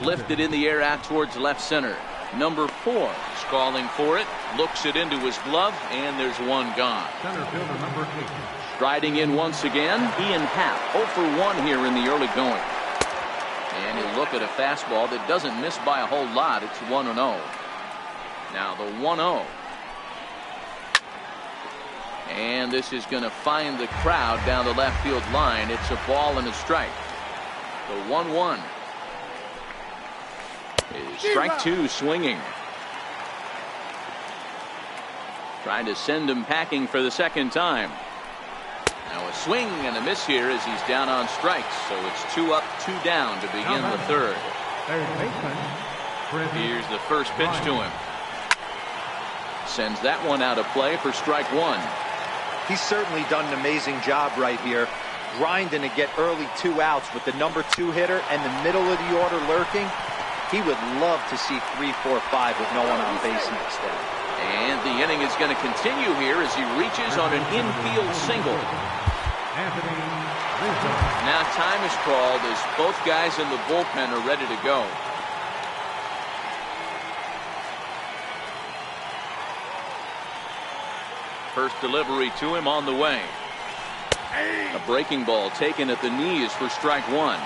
Lifted in the air out towards left center. Number 4 is calling for it. Looks it into his glove, and there's one gone. Center fielder number 8. Striding in once again, Ian Happ. 0 for 1 here in the early going. And he'll look at a fastball that doesn't miss by a whole lot. It's 1-0. Now the 1-0. And this is going to find the crowd down the left field line. It's a ball and a strike. The 1-1 is strike 2 swinging. Trying to send him packing for the second time. Now a swing and a miss here as he's down on strikes. So it's 2 up, 2 down to begin the third. Here's the first pitch to him. Sends that one out of play for strike 1. He's certainly done an amazing job right here, grinding to get early 2 outs with the number 2 hitter and the middle of the order lurking. He would love to see 3, 4, 5 with no one on base next day. And the inning is going to continue here as he reaches on an infield single. Now time is called as both guys in the bullpen are ready to go. First delivery to him on the way. A breaking ball taken at the knees for strike 1.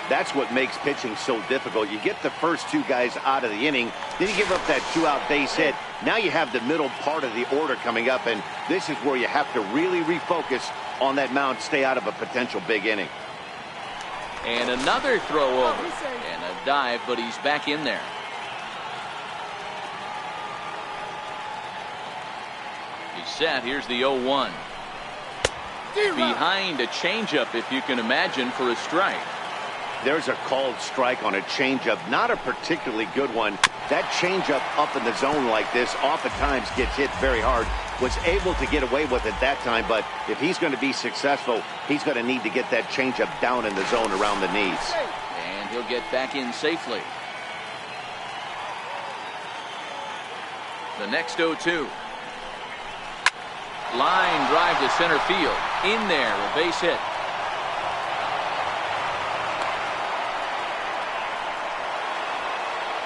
That's what makes pitching so difficult. You get the first two guys out of the inning, then you give up that two-out base hit. Now you have the middle part of the order coming up, and this is where you have to really refocus on that mound, stay out of a potential big inning. And another throw over. And a dive, but he's back in there. He's set. Here's the 0-1. Behind a changeup, if you can imagine, for a strike. There's a called strike on a changeup, not a particularly good one. That changeup up in the zone like this oftentimes gets hit very hard. Was able to get away with it that time, but if he's going to be successful, he's going to need to get that changeup down in the zone around the knees. And he'll get back in safely. The next 0-2. Line drive to center field. In there, a base hit.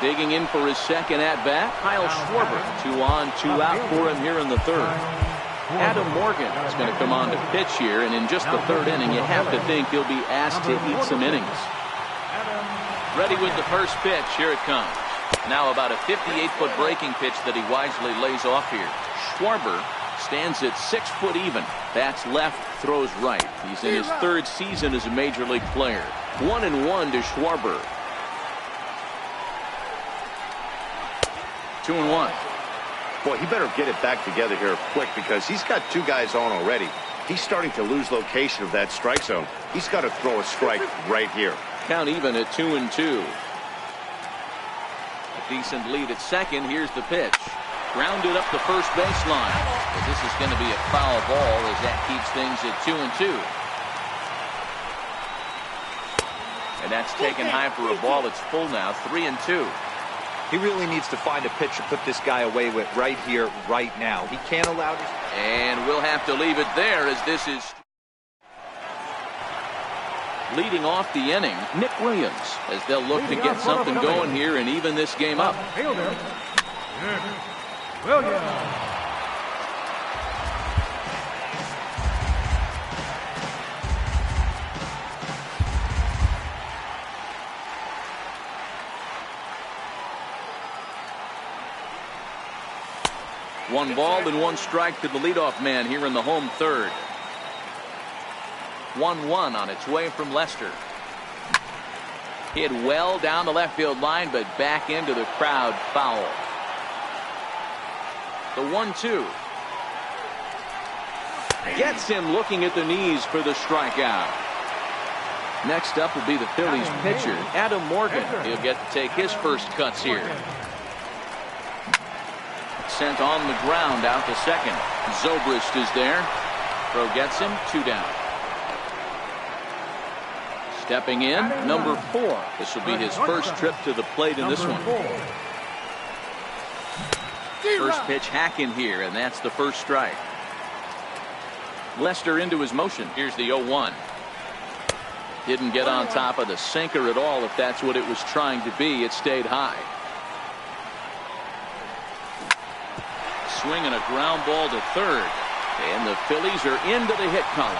Digging in for his second at-bat, Kyle Schwarber. 2 on, 2 out for him here in the third. Adam Morgan is going to come on to pitch here, and in just the third inning, you have to think he'll be asked to eat some innings. Ready with the first pitch. Here it comes. Now about a 58-foot breaking pitch that he wisely lays off here. Schwarber stands at 6 foot even. Bats left, throws right. He's in his third season as a major league player. 1-1 to Schwarber. 2-1. Boy, he better get it back together here quick because he's got 2 guys on already. He's starting to lose location of that strike zone. He's got to throw a strike right here. Count even at 2-2. A decent lead at second. Here's the pitch. Grounded up the first baseline. But this is going to be a foul ball as that keeps things at 2-2. And that's taken high for a ball. It's full now. 3-2. He really needs to find a pitch to put this guy away with right here, right now. He can't allow this. And we'll have to leave it there as this is leading off the inning. Nick Williams, as they'll look to get something going here and even this game up. Fielder, Williams. 1 ball and 1 strike to the leadoff man here in the home third. 1-1 on its way from Lester. Hit well down the left field line, but back into the crowd, foul. The 1-2. Gets him looking at the knees for the strikeout. Next up will be the Phillies pitcher, Adam Morgan. He'll get to take his first cuts here. Sent on the ground out to second. Zobrist is there. Throw gets him. 2 down. Stepping in, number 4. This will be his first trip to the plate in this one. First pitch hack in here, and that's the first strike. Lester into his motion. Here's the 0-1. Didn't get on top of the sinker at all. If that's what it was trying to be, it stayed high. Swinging a ground ball to third. And the Phillies are into the hit column.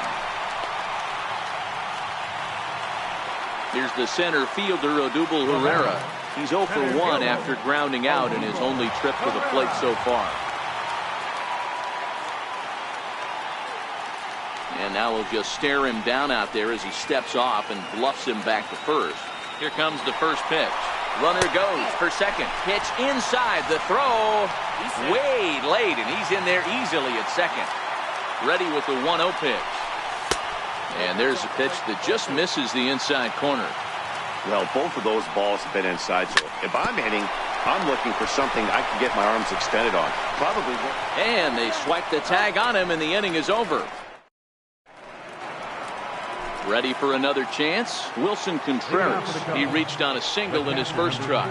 Here's the center fielder, Odubel Herrera. He's 0 for 1 after grounding out in his only trip to the plate so far. And now we'll just stare him down out there as he steps off and bluffs him back to first. Here comes the first pitch. Runner goes for second. Pitch inside. The throw way late, and he's in there easily at second. Ready with the 1-0 pitch. And there's a pitch that just misses the inside corner. Well, both of those balls have been inside, so if I'm hitting, I'm looking for something I can get my arms extended on. Probably. And they swipe the tag on him, and the inning is over. Ready for another chance? Wilson Contreras. He reached on a single in his first try.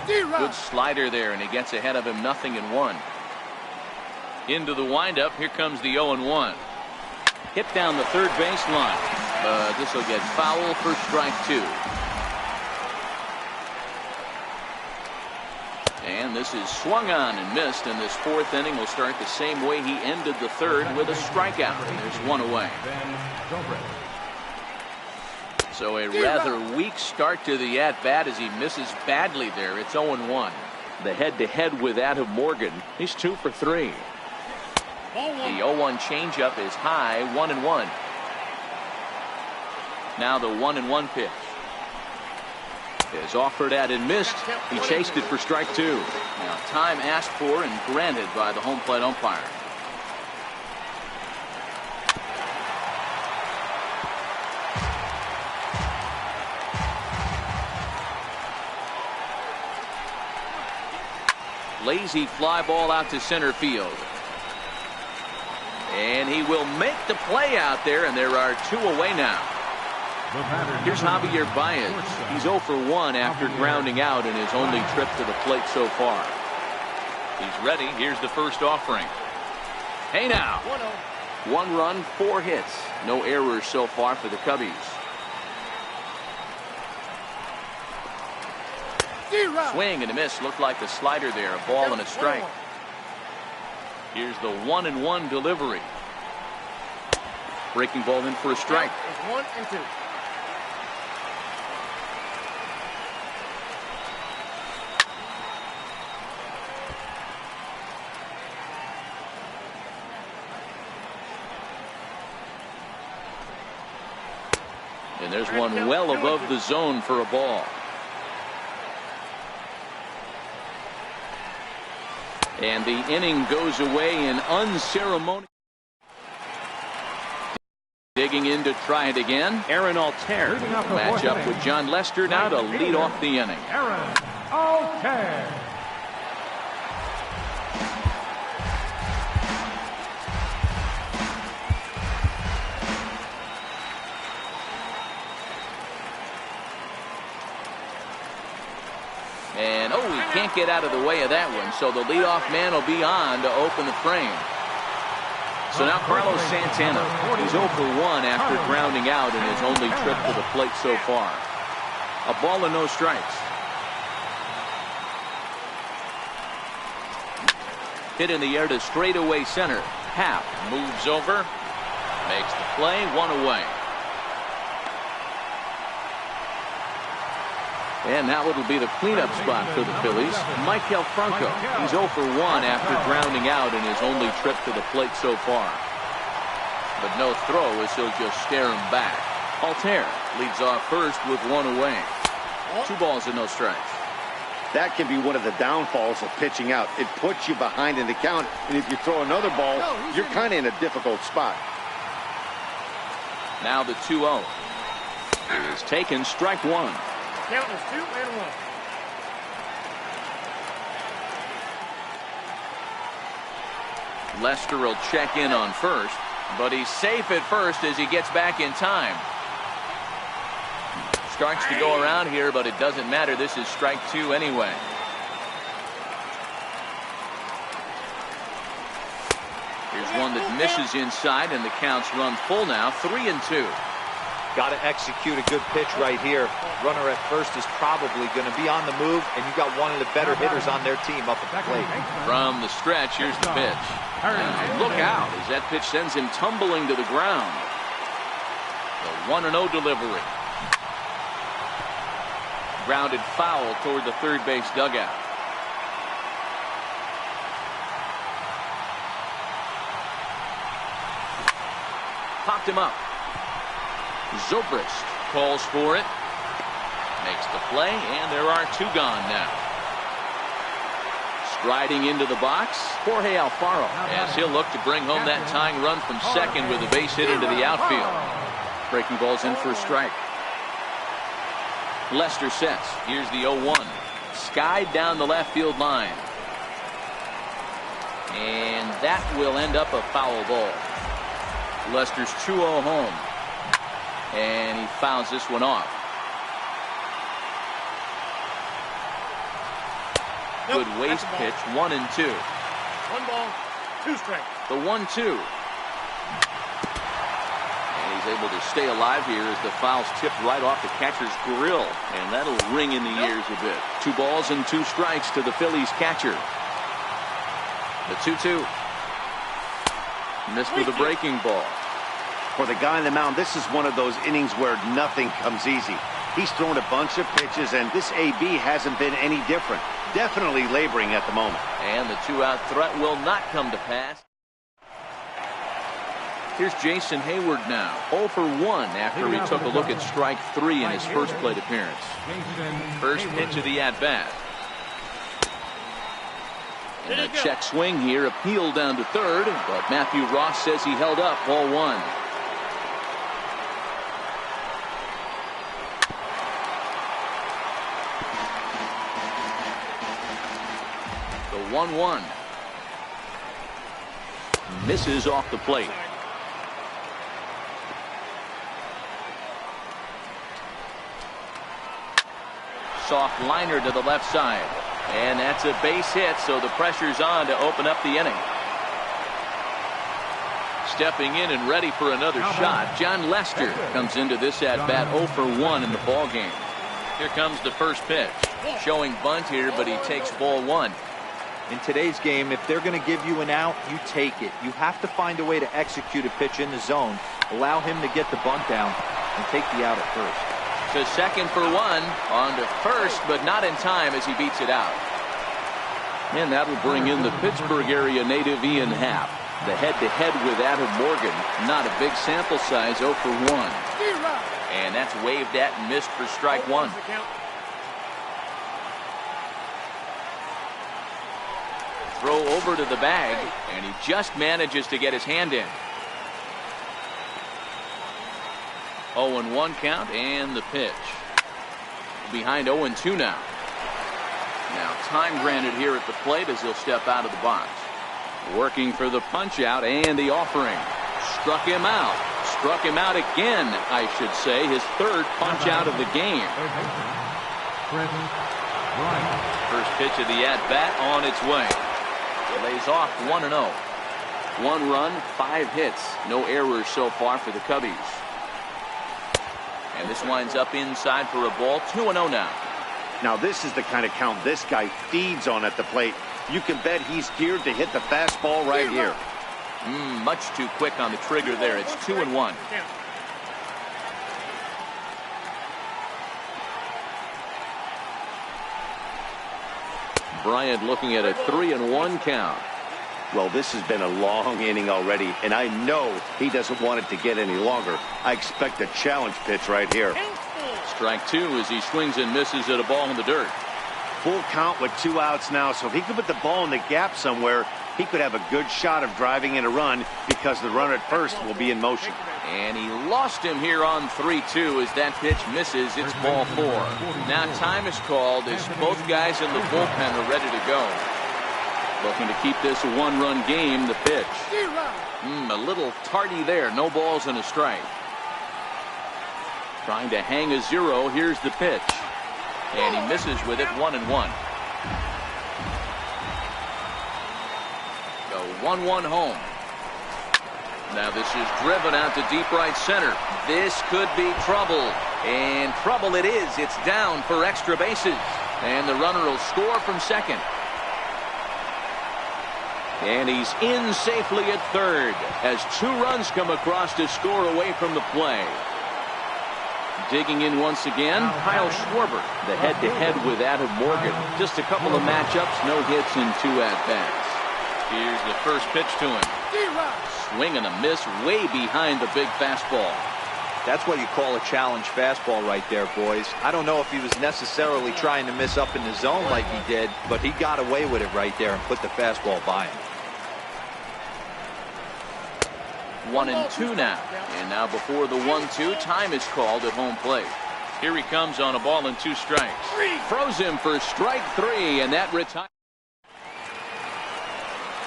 Good slider there, and he gets ahead of him 0-1. Into the windup. Here comes the 0-1. Hit down the third baseline. But this will get foul for strike 2. And this is swung on and missed, and this 4th inning will start the same way he ended the 3rd with a strikeout. And there's 1 away. So a rather weak start to the at-bat as he misses badly there. It's 0-1. The head-to-head with Adam Morgan. He's 2 for 3. The 0-1 changeup is high, 1-1. Now the 1-1 pitch is offered at and missed. He chased it for strike 2. Now time asked for and granted by the home plate umpire. Lazy fly ball out to center field. And he will make the play out there, and there are 2 away now. Here's Javier Baez. He's 0 for 1 after grounding out in his only trip to the plate so far. He's ready. Here's the first offering. Hey now. 1 run, 4 hits. No errors so far for the Cubbies. Swing and a miss. Looked like the slider there. A ball and a strike. Here's the 1-1 delivery. Breaking ball in for a strike. 1-2. And there's one well above the zone for a ball. And the inning goes away in unceremonious. Digging in to try it again. Aaron Altair match up with John Lester now to lead off the inning. Aaron Altair. And he can't get out of the way of that one, so the leadoff man will be on to open the frame. So now Carlos Santana. He's 0 for 1 after grounding out in his only trip to the plate so far. A ball and no strikes. Hit in the air to straightaway center. Happ moves over, makes the play, 1 away. And now it'll be the cleanup spot for the Phillies. Maikel Franco. He's 0 for 1 after grounding out in his only trip to the plate so far. But no throw as he'll just stare him back. Altair leads off first with 1 away. 2 balls and no strikes. That can be one of the downfalls of pitching out. It puts you behind in the count, and if you throw another ball, you're kind of in a difficult spot. Now the 2-0 is taken, strike 1. Count is 2-1. Lester will check in on first, but he's safe at first as he gets back in time. Starts to go around here, but it doesn't matter. This is strike 2 anyway. Here's one that misses inside, and the count's run full now, 3-2. Got to execute a good pitch right here. Runner at first is probably going to be on the move, and you got one of the better hitters on their team up at the plate. From the stretch, here's the pitch. And look out as that pitch sends him tumbling to the ground. The 1-0 delivery. Grounded foul toward the third base dugout. Popped him up. Zobrist calls for it, makes the play, and there are 2 gone now. Striding into the box, Jorge Alfaro, as he'll look to bring home that tying run from second with a base hit into the outfield. Breaking ball's in for a strike. Lester sets. Here's the 0-1. Skied down the left field line. And that will end up a foul ball. Lester's 2-0 home. And he fouls this one off. Good waste pitch, 1-2. 1 ball, 2 strikes. The 1-2. And he's able to stay alive here as the foul's tipped right off the catcher's grill. And that'll ring in the ears a bit. 2 balls and 2 strikes to the Phillies catcher. The 2-2. Missed with a breaking ball. For the guy on the mound, this is one of those innings where nothing comes easy. He's thrown a bunch of pitches, and this AB hasn't been any different. Definitely laboring at the moment. And the 2-out threat will not come to pass. Here's Jason Hayward now, 0 for 1 after he took a look at strike 3 in his first plate appearance. First pitch of the at-bat. And a check swing here, appealed down to third, but Matthew Ross says he held up, ball 1. The 1-1. Misses off the plate. Soft liner to the left side. And that's a base hit, so the pressure's on to open up the inning. Stepping in and ready for another shot, John Lester comes into this at-bat 0 for 1 in the ball game. Here comes the first pitch. Showing bunt here, but he takes ball 1. In today's game, if they're going to give you an out, you take it. You have to find a way to execute a pitch in the zone, allow him to get the bunt down, and take the out at first. To second for 1, on to first, but not in time as he beats it out. And that'll bring in the Pittsburgh area native Ian Happ. The head-to-head with Adam Morgan. Not a big sample size, 0 for 1. And that's waved at and missed for strike 1. Throw over to the bag, and he just manages to get his hand in. 0-1 count, and the pitch. Behind 0-2 now. Now time granted here at the plate as he'll step out of the box. Working for the punch out and the offering. Struck him out. Struck him out again, I should say. His third punch out of the game. First pitch of the at-bat on its way. Lays off 1-0. 1 run, 5 hits. No errors so far for the Cubbies. And this winds up inside for a ball. 2-0 now. Now this is the kind of count this guy feeds on at the plate. You can bet he's geared to hit the fastball right here. Much too quick on the trigger there. It's 2-1. Bryant looking at a 3-1 count. Well, this has been a long inning already, and I know he doesn't want it to get any longer. I expect a challenge pitch right here. Strike 2 as he swings and misses at a ball in the dirt. Full count with 2 outs now, so if he could put the ball in the gap somewhere, he could have a good shot of driving in a run because the runner at first will be in motion. And he lost him here on 3-2 as that pitch misses. It's ball 4. Now time is called as both guys in the bullpen are ready to go. Looking to keep this a 1-run game. The pitch. A little tardy there. No balls and a strike. Trying to hang a 0. Here's the pitch. And he misses with it. 1-1. The 1-1 home. Now this is driven out to deep right center. This could be trouble. And trouble it is. It's down for extra bases. And the runner will score from second. And he's in safely at third as 2 runs come across to score away from the play. Digging in once again, Kyle Schwarber, the head-to-head with Adam Morgan. Just a couple of matchups, no hits in 2 at-bats. Here's the first pitch to him. Swing and a miss way behind the big fastball. That's what you call a challenge fastball right there, boys. I don't know if he was necessarily trying to miss up in the zone like he did, but he got away with it right there and put the fastball by him. 1-2 now. And now before the 1-2, time is called at home plate. Here he comes on a ball and 2 strikes. Throws him for strike 3, and that retires.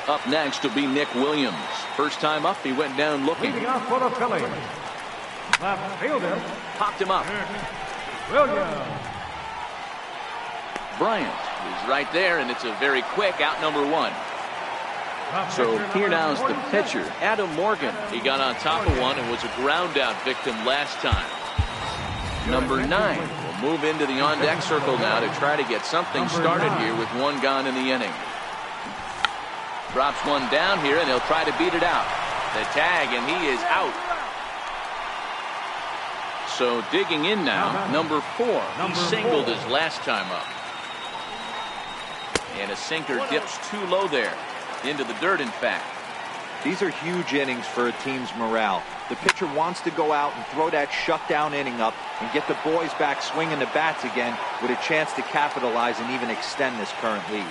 Up next will be Nick Williams. First time up, he went down looking. Leading off for the Phillies. Left fielder. Popped him up. Williams. Bryant is right there, and it's a very quick out number 1. So here now's the pitcher, Adam Morgan. He got on top of one and was a ground out victim last time. Number 9 will move into the on-deck circle now to try to get something started here with 1 gone in the inning. Drops one down here, and he'll try to beat it out. The tag, and he is out. So digging in now, number 4. He singled his last time up. And a sinker dips too low there. Into the dirt, in fact. These are huge innings for a team's morale. The pitcher wants to go out and throw that shutdown inning up and get the boys back swinging the bats again with a chance to capitalize and even extend this current lead.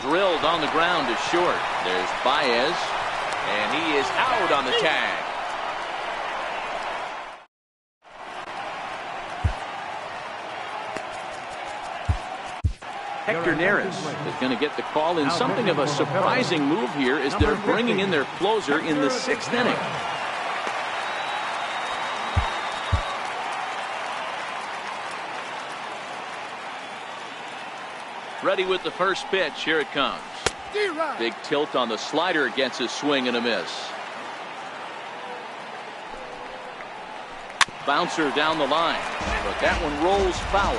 Drilled on the ground to short. There's Baez, and he is out on the tag. Hector Neris is going to get the call in something of a surprising move here as they're bringing in their closer in the 6th inning. Ready with the first pitch. Here it comes. Big tilt on the slider against his swing and a miss. Bouncer down the line, but that one rolls foul.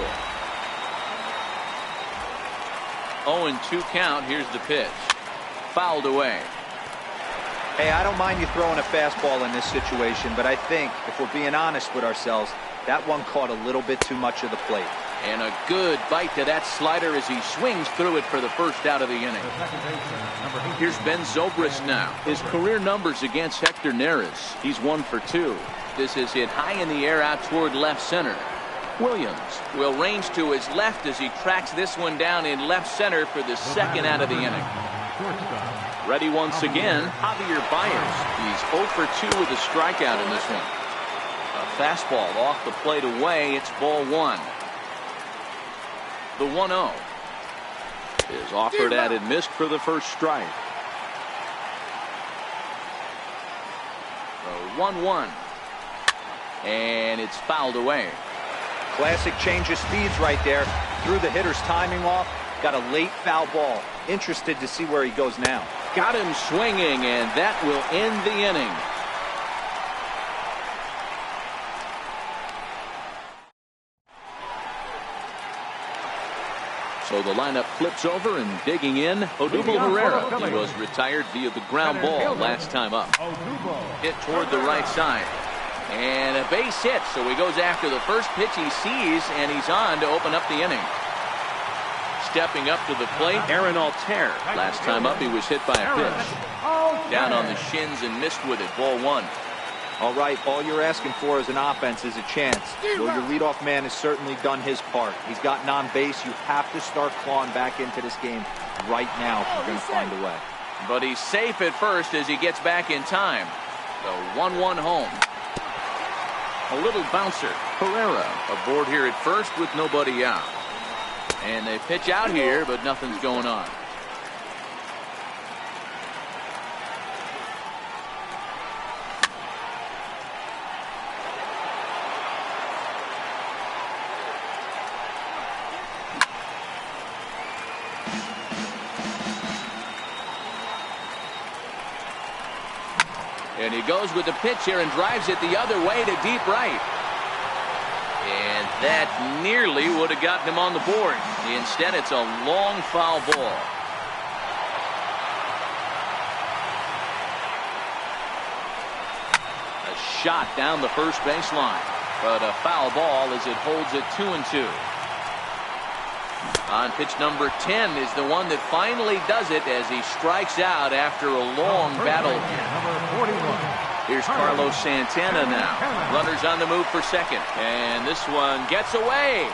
0-2 count. Here's the pitch. Fouled away. Hey, I don't mind you throwing a fastball in this situation, but I think, if we're being honest with ourselves, that one caught a little bit too much of the plate. And a good bite to that slider as he swings through it for the first out of the inning. Here's Ben Zobrist now. His career numbers against Hector Neris. He's 1 for 2. This is hit high in the air out toward left center. Williams will range to his left as he tracks this one down in left center for the second out of the inning. Ready once again, Javier Baez. He's 0 for 2 with a strikeout in this one. A fastball off the plate away. It's ball 1. The 1-0 is offered at and missed for the first strike. The 1-1. And it's fouled away. Classic change of speeds right there. Threw the hitter's timing off. Got a late foul ball. Interested to see where he goes now. Got him swinging, and that will end the inning. So the lineup flips over, and digging in, Odubel Herrera. He was retired via the ground ball last time up. Hit toward the right side. And a base hit, so he goes after the first pitch he sees, and he's on to open up the inning. Stepping up to the plate, Aaron Altair. Last time up, he was hit by a pitch. Down on the shins and missed with it. Ball 1. All right, all you're asking for as an offense is a chance. Well, your leadoff man has certainly done his part. He's gotten on base. You have to start clawing back into this game right now if you're going to find a way. But he's safe at first as he gets back in time. The 1-1 home. A little bouncer. Herrera aboard here at first with nobody out. And they pitch out here, but nothing's going on. And he goes with the pitch here and drives it the other way to deep right. And that nearly would have gotten him on the board. Instead, it's a long foul ball. A shot down the first baseline. But a foul ball as it holds it 2-2. On pitch number 10 is the one that finally does it as he strikes out after a long battle. Here's Carlos Santana now. Runners on the move for second. And this one gets away.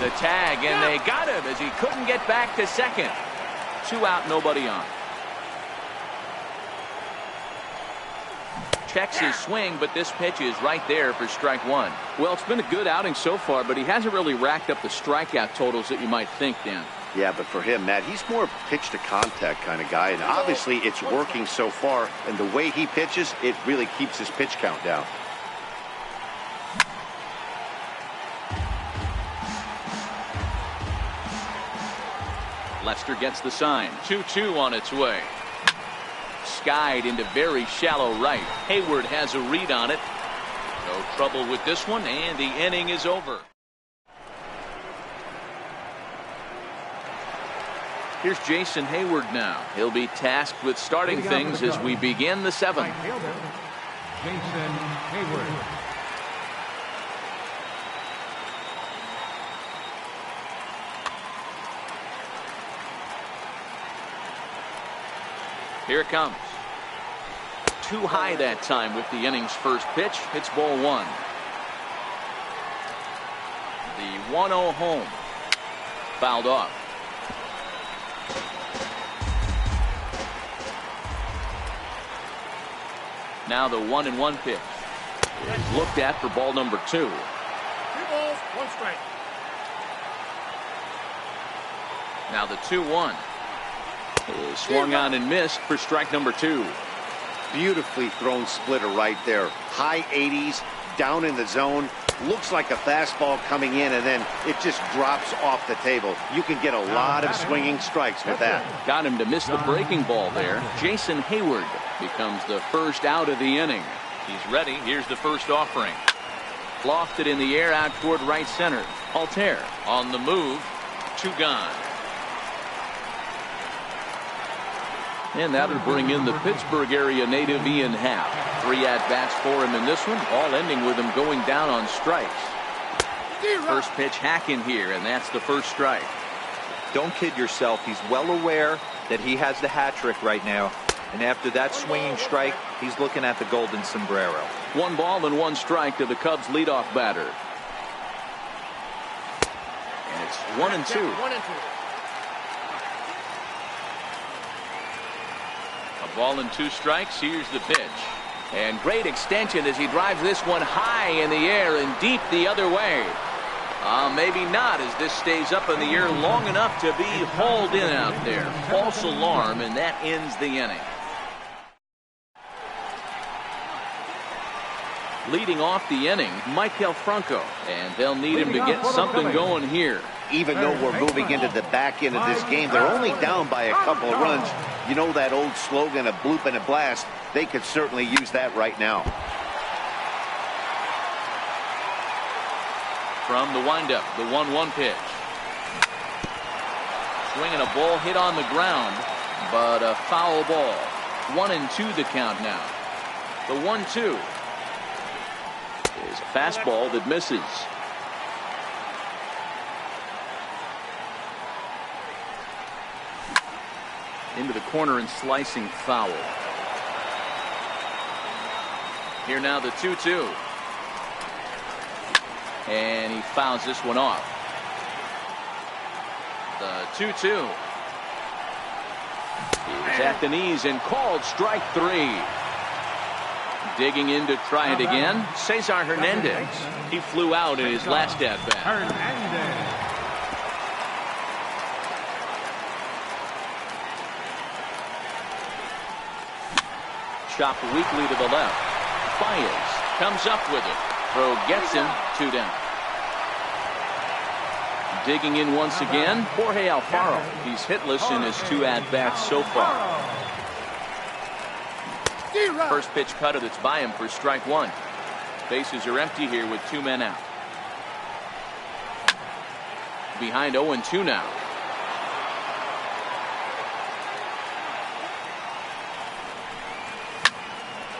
The tag, and they got him as he couldn't get back to second. 2 out, nobody on. Checks his swing, but this pitch is right there for strike 1. Well, it's been a good outing so far, but he hasn't really racked up the strikeout totals that you might think, Dan. Yeah, but for him, Matt, he's more pitch to contact kind of guy, and obviously it's working so far, and the way he pitches, it really keeps his pitch count down. Lester gets the sign. 2-2 on its way. Skied into very shallow right. Hayward has a read on it. No trouble with this one, and the inning is over. Here's Jason Hayward now. He'll be tasked with starting things as we begin the 7th. Right fielder, Jason Hayward. Here it comes. Too high that time with the inning's first pitch. It's ball 1. The 1-0 home. Fouled off. Now the 1-1 pitch is looked at for ball number 2. 2 balls, 1 strike. Now the 2-1 is swung on and missed for strike number 2. Beautifully thrown splitter right there. High 80s, down in the zone. Looks like a fastball coming in, and then it just drops off the table. You can get a lot of swinging strikes with that. Got him to miss the breaking ball there. Jason Hayward becomes the first out of the inning. He's ready. Here's the first offering. Lofted in the air out toward right center. Altair on the move. 2 gone. And that'll bring in the Pittsburgh area native Ian Happ. 3 at-bats for him in this one, all ending with him going down on strikes. First pitch hack in here, and that's the first strike. Don't kid yourself. He's well aware that he has the hat trick right now. And after that swinging strike, he's looking at the golden sombrero. 1 ball and 1 strike to the Cubs leadoff batter. And it's 1-2. 1-2. A ball and 2 strikes. Here's the pitch. And great extension as he drives this one high in the air and deep the other way. Maybe not, as this stays up in the air long enough to be hauled in out there. False alarm, and that ends the inning. Leading off the inning, Michael Franco, and they'll need him to get something going here. Even though we're moving into the back end of this game, they're only down by a couple of runs. You know that old slogan, a bloop and a blast. They could certainly use that right now. From the windup, the 1-1 pitch. Swinging a ball hit on the ground, but a foul ball. 1-2 the count now. The 1-2 is a fastball that misses. Into the corner and slicing foul. Here now the 2-2. And he fouls this one off. The 2-2 is at the knees and called strike 3. Digging in to try it again, Cesar Hernandez. He flew out in his last at-bat. Hernandez. Chopped weakly to the left. Baez comes up with it. Throw gets him. 2 down. Digging in once again, Jorge Alfaro. He's hitless in his 2 at-bats so far. First pitch cutter that's by him for strike 1. Bases are empty here with 2 men out. Behind 0-2 now.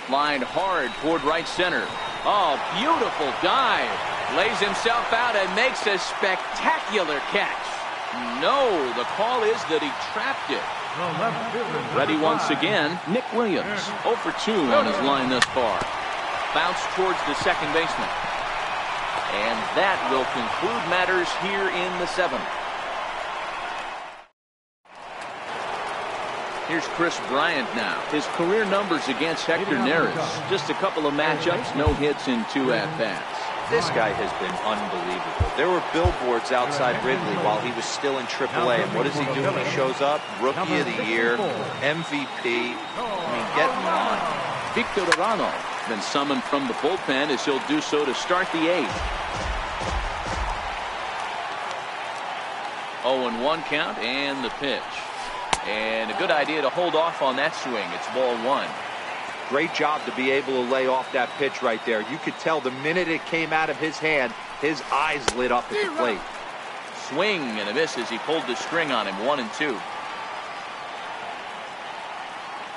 Lined hard toward right center. Oh, beautiful dive. Lays himself out and makes a spectacular catch. No, the call is that he trapped it. Ready once again, Nick Williams. 0 for 2 on his line thus far. Bounce towards the second baseman. And that will conclude matters here in the 7th. Here's Chris Bryant now. His career numbers against Hector Neris. Just a couple of matchups, no hits in 2 at-bats. This guy has been unbelievable. There were billboards outside Wrigley while he was still in AAA. And what does he do when he shows up? Rookie of the Year, MVP. I mean, get in line. Victor Arano been summoned from the bullpen as he'll do so to start the 8th. 0-1 count and the pitch. And a good idea to hold off on that swing. It's ball 1. Great job to be able to lay off that pitch right there. You could tell the minute it came out of his hand, his eyes lit up at the plate. Swing and a miss as he pulled the string on him. 1-2.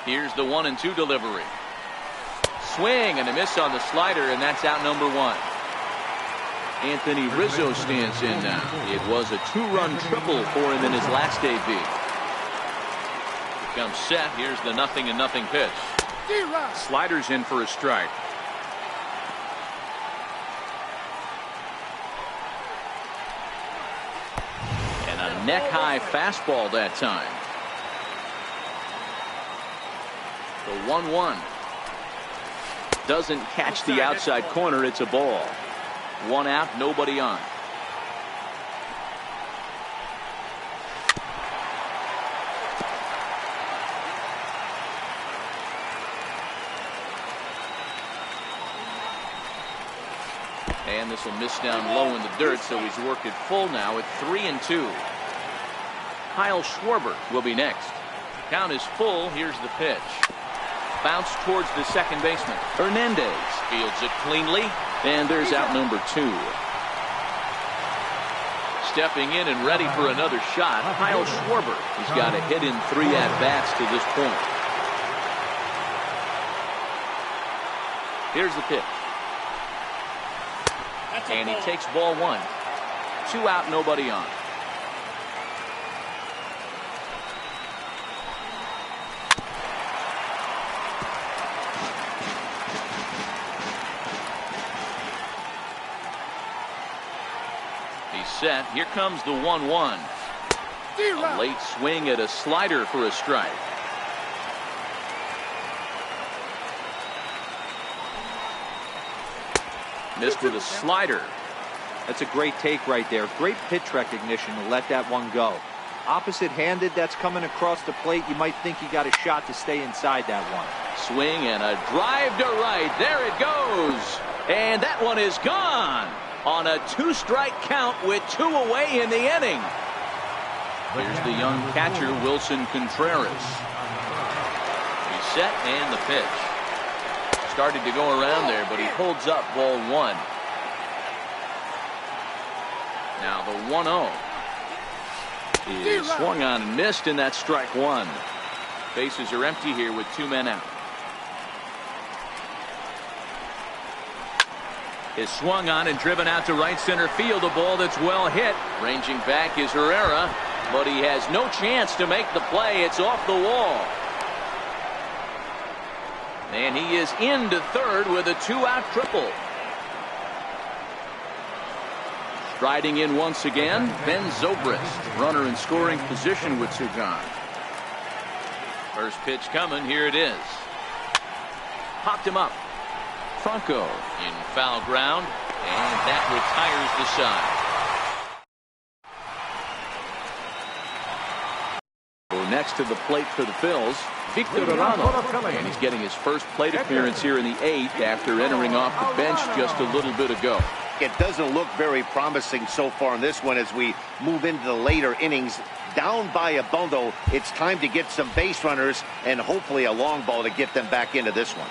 Here's the 1-2 delivery. Swing and a miss on the slider, and that's out number 1. Anthony Rizzo stands in now. It was a 2-run triple for him in his last AB. Comes set. Here's the 0-0 pitch. Sliders in for a strike. And a neck-high fastball that time. The 1-1. Doesn't catch the outside corner. It's a ball. 1 out, nobody on. And this will miss down low in the dirt, so he's worked it full now at 3-2. Kyle Schwarber will be next. Count is full. Here's the pitch. Bounce towards the second baseman. Hernandez fields it cleanly, and there's out number 2. Stepping in and ready for another shot, Kyle Schwarber. He's got a hit in 3 at-bats to this point. Here's the pitch. And he takes ball 1. 2 out, nobody on. He's set. Here comes the 1-1. A late swing at a slider for a strike. Missed with a slider. That's a great take right there. Great pitch recognition to let that one go. Opposite-handed, that's coming across the plate. You might think you got a shot to stay inside that one. Swing and a drive to right. There it goes. And that one is gone on a 2-strike count with 2 away in the inning. Here's the young catcher, Wilson Contreras. He's set and the pitch. Started to go around there, but he holds up ball 1. Now the 1-0 is swung on and missed, and that's strike 1. Bases are empty here with 2 men out. Is swung on and driven out to right center field. A ball that's well hit. Ranging back is Herrera, but he has no chance to make the play. It's off the wall. And he is into third with a 2-out triple. Striding in once again, Ben Zobrist, runner in scoring position with 2 gone. First pitch coming. Here it is. Popped him up. Franco in foul ground, and that retires the side. Next to the plate for the Phils, Victor Arano, and he's getting his first plate appearance here in the 8th after entering off the bench just a little bit ago. It doesn't look very promising so far in this one as we move into the later innings. Down by a bundle, it's time to get some base runners and hopefully a long ball to get them back into this one.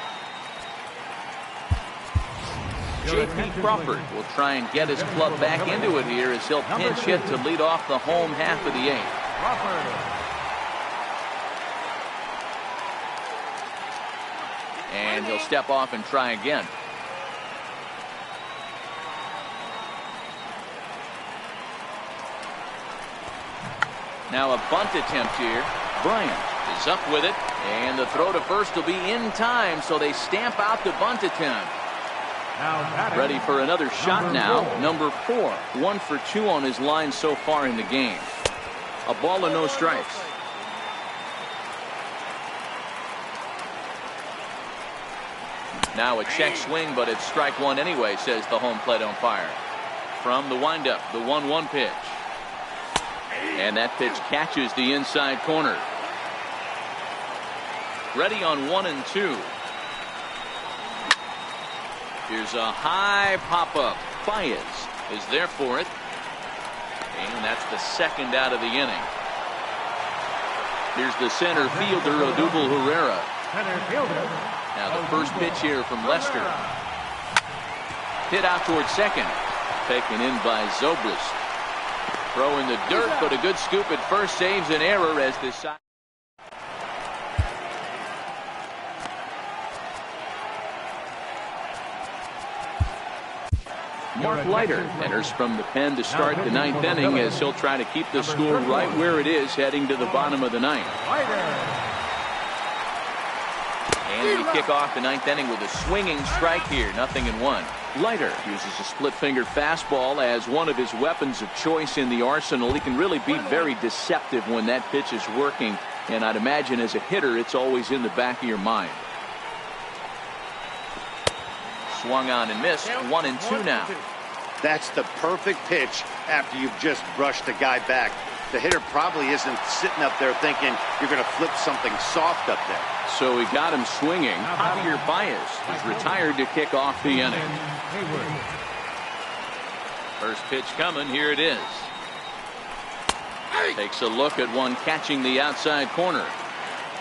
J.P. Crawford will try and get his club back into it here as he'll pinch hit to lead off the home half of the 8th. And he'll step off and try again. Now a bunt attempt here. Bryant is up with it, and the throw to first will be in time, so they stamp out the bunt attempt. Ready for another shot now. Number 4. 1 for 2 on his line so far in the game. A ball and no strikes. Now a check swing, but it's strike 1 anyway, says the home plate umpire. From the windup, the 1-1 pitch. And that pitch catches the inside corner. Ready on 1 and 2. Here's a high pop-up. Baez is there for it. And that's the 2nd out of the inning. Here's the center fielder, Odubel Herrera. Now the first pitch here from Lester. Hit out towards second. Taken in by Zobrist. Throw in the dirt, but a good scoop at first saves an error as this side. Mark Leiter enters from the pen to start the ninth inning as he'll try to keep the score right where it is heading to the bottom of the ninth. And we kick off the ninth inning with a swinging strike here, 0-1. Leiter uses a split-fingered fastball as one of his weapons of choice in the arsenal. He can really be very deceptive when that pitch is working, and I'd imagine as a hitter it's always in the back of your mind. Swung on and missed, 1-2 now. That's the perfect pitch after you've just brushed a guy back. The hitter probably isn't sitting up there thinking you're going to flip something soft up there. So he got him swinging. Javier Baez is retired to kick off the inning. First pitch coming, here it is. Takes a look at one catching the outside corner.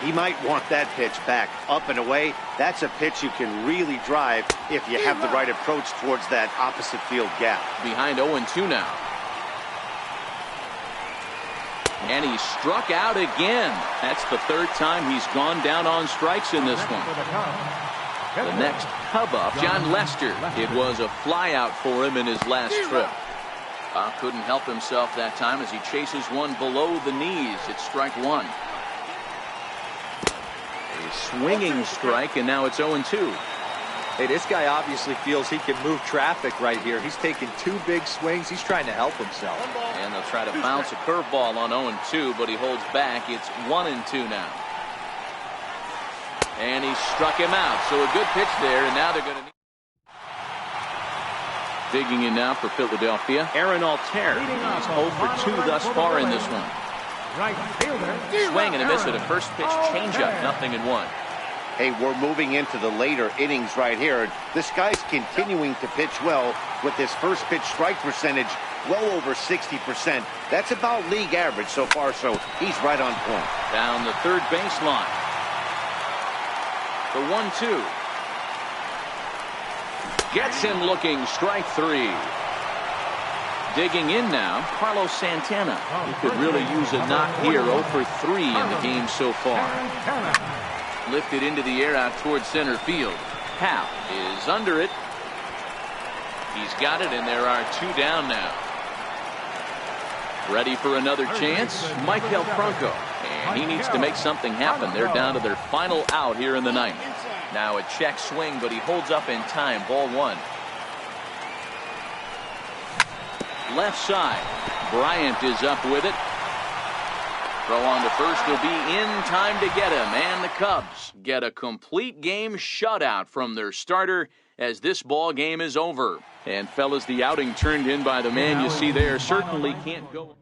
He might want that pitch back, up and away. That's a pitch you can really drive if you have the right approach towards that opposite field gap. Behind 0-2 now. And he struck out again. That's the third time he's gone down on strikes in this one. The next Cub up, John Lester. It was a flyout for him in his last trip. Couldn't help himself that time as he chases one below the knees. It's strike one. A swinging strike, and now it's 0-2. Hey, this guy obviously feels he can move traffic right here. He's taking two big swings. He's trying to help himself. And they'll try to bounce a curveball on 0-2, but he holds back. It's 1-2 now. And he struck him out. So a good pitch there, and now they're going to need. Digging in now for Philadelphia, Aaron Altair. He's 0 for 2 thus far in this one. Right fielder. Swing and a miss at a first pitch changeup, 0-1. Hey, we're moving into the later innings right here. This guy's continuing to pitch well with his first pitch strike percentage well over 60%. That's about league average so far, so he's right on point. Down the third baseline. The 1-2. Gets him looking, strike three. Digging in now, Carlos Santana. He could really use a knock here, 0 for 3 in the game so far. Lifted into the air out towards center field. Hal is under it. He's got it, and there are 2 down now. Ready for another chance, Michael Franco. And he needs to make something happen. They're down to their final out here in the ninth. Now a check swing, but he holds up in time. Ball 1. Left side. Bryant is up with it. Throw on to first will be in time to get him. And the Cubs get a complete game shutout from their starter as this ball game is over. And fellas, the outing turned in by the man you see there certainly can't go.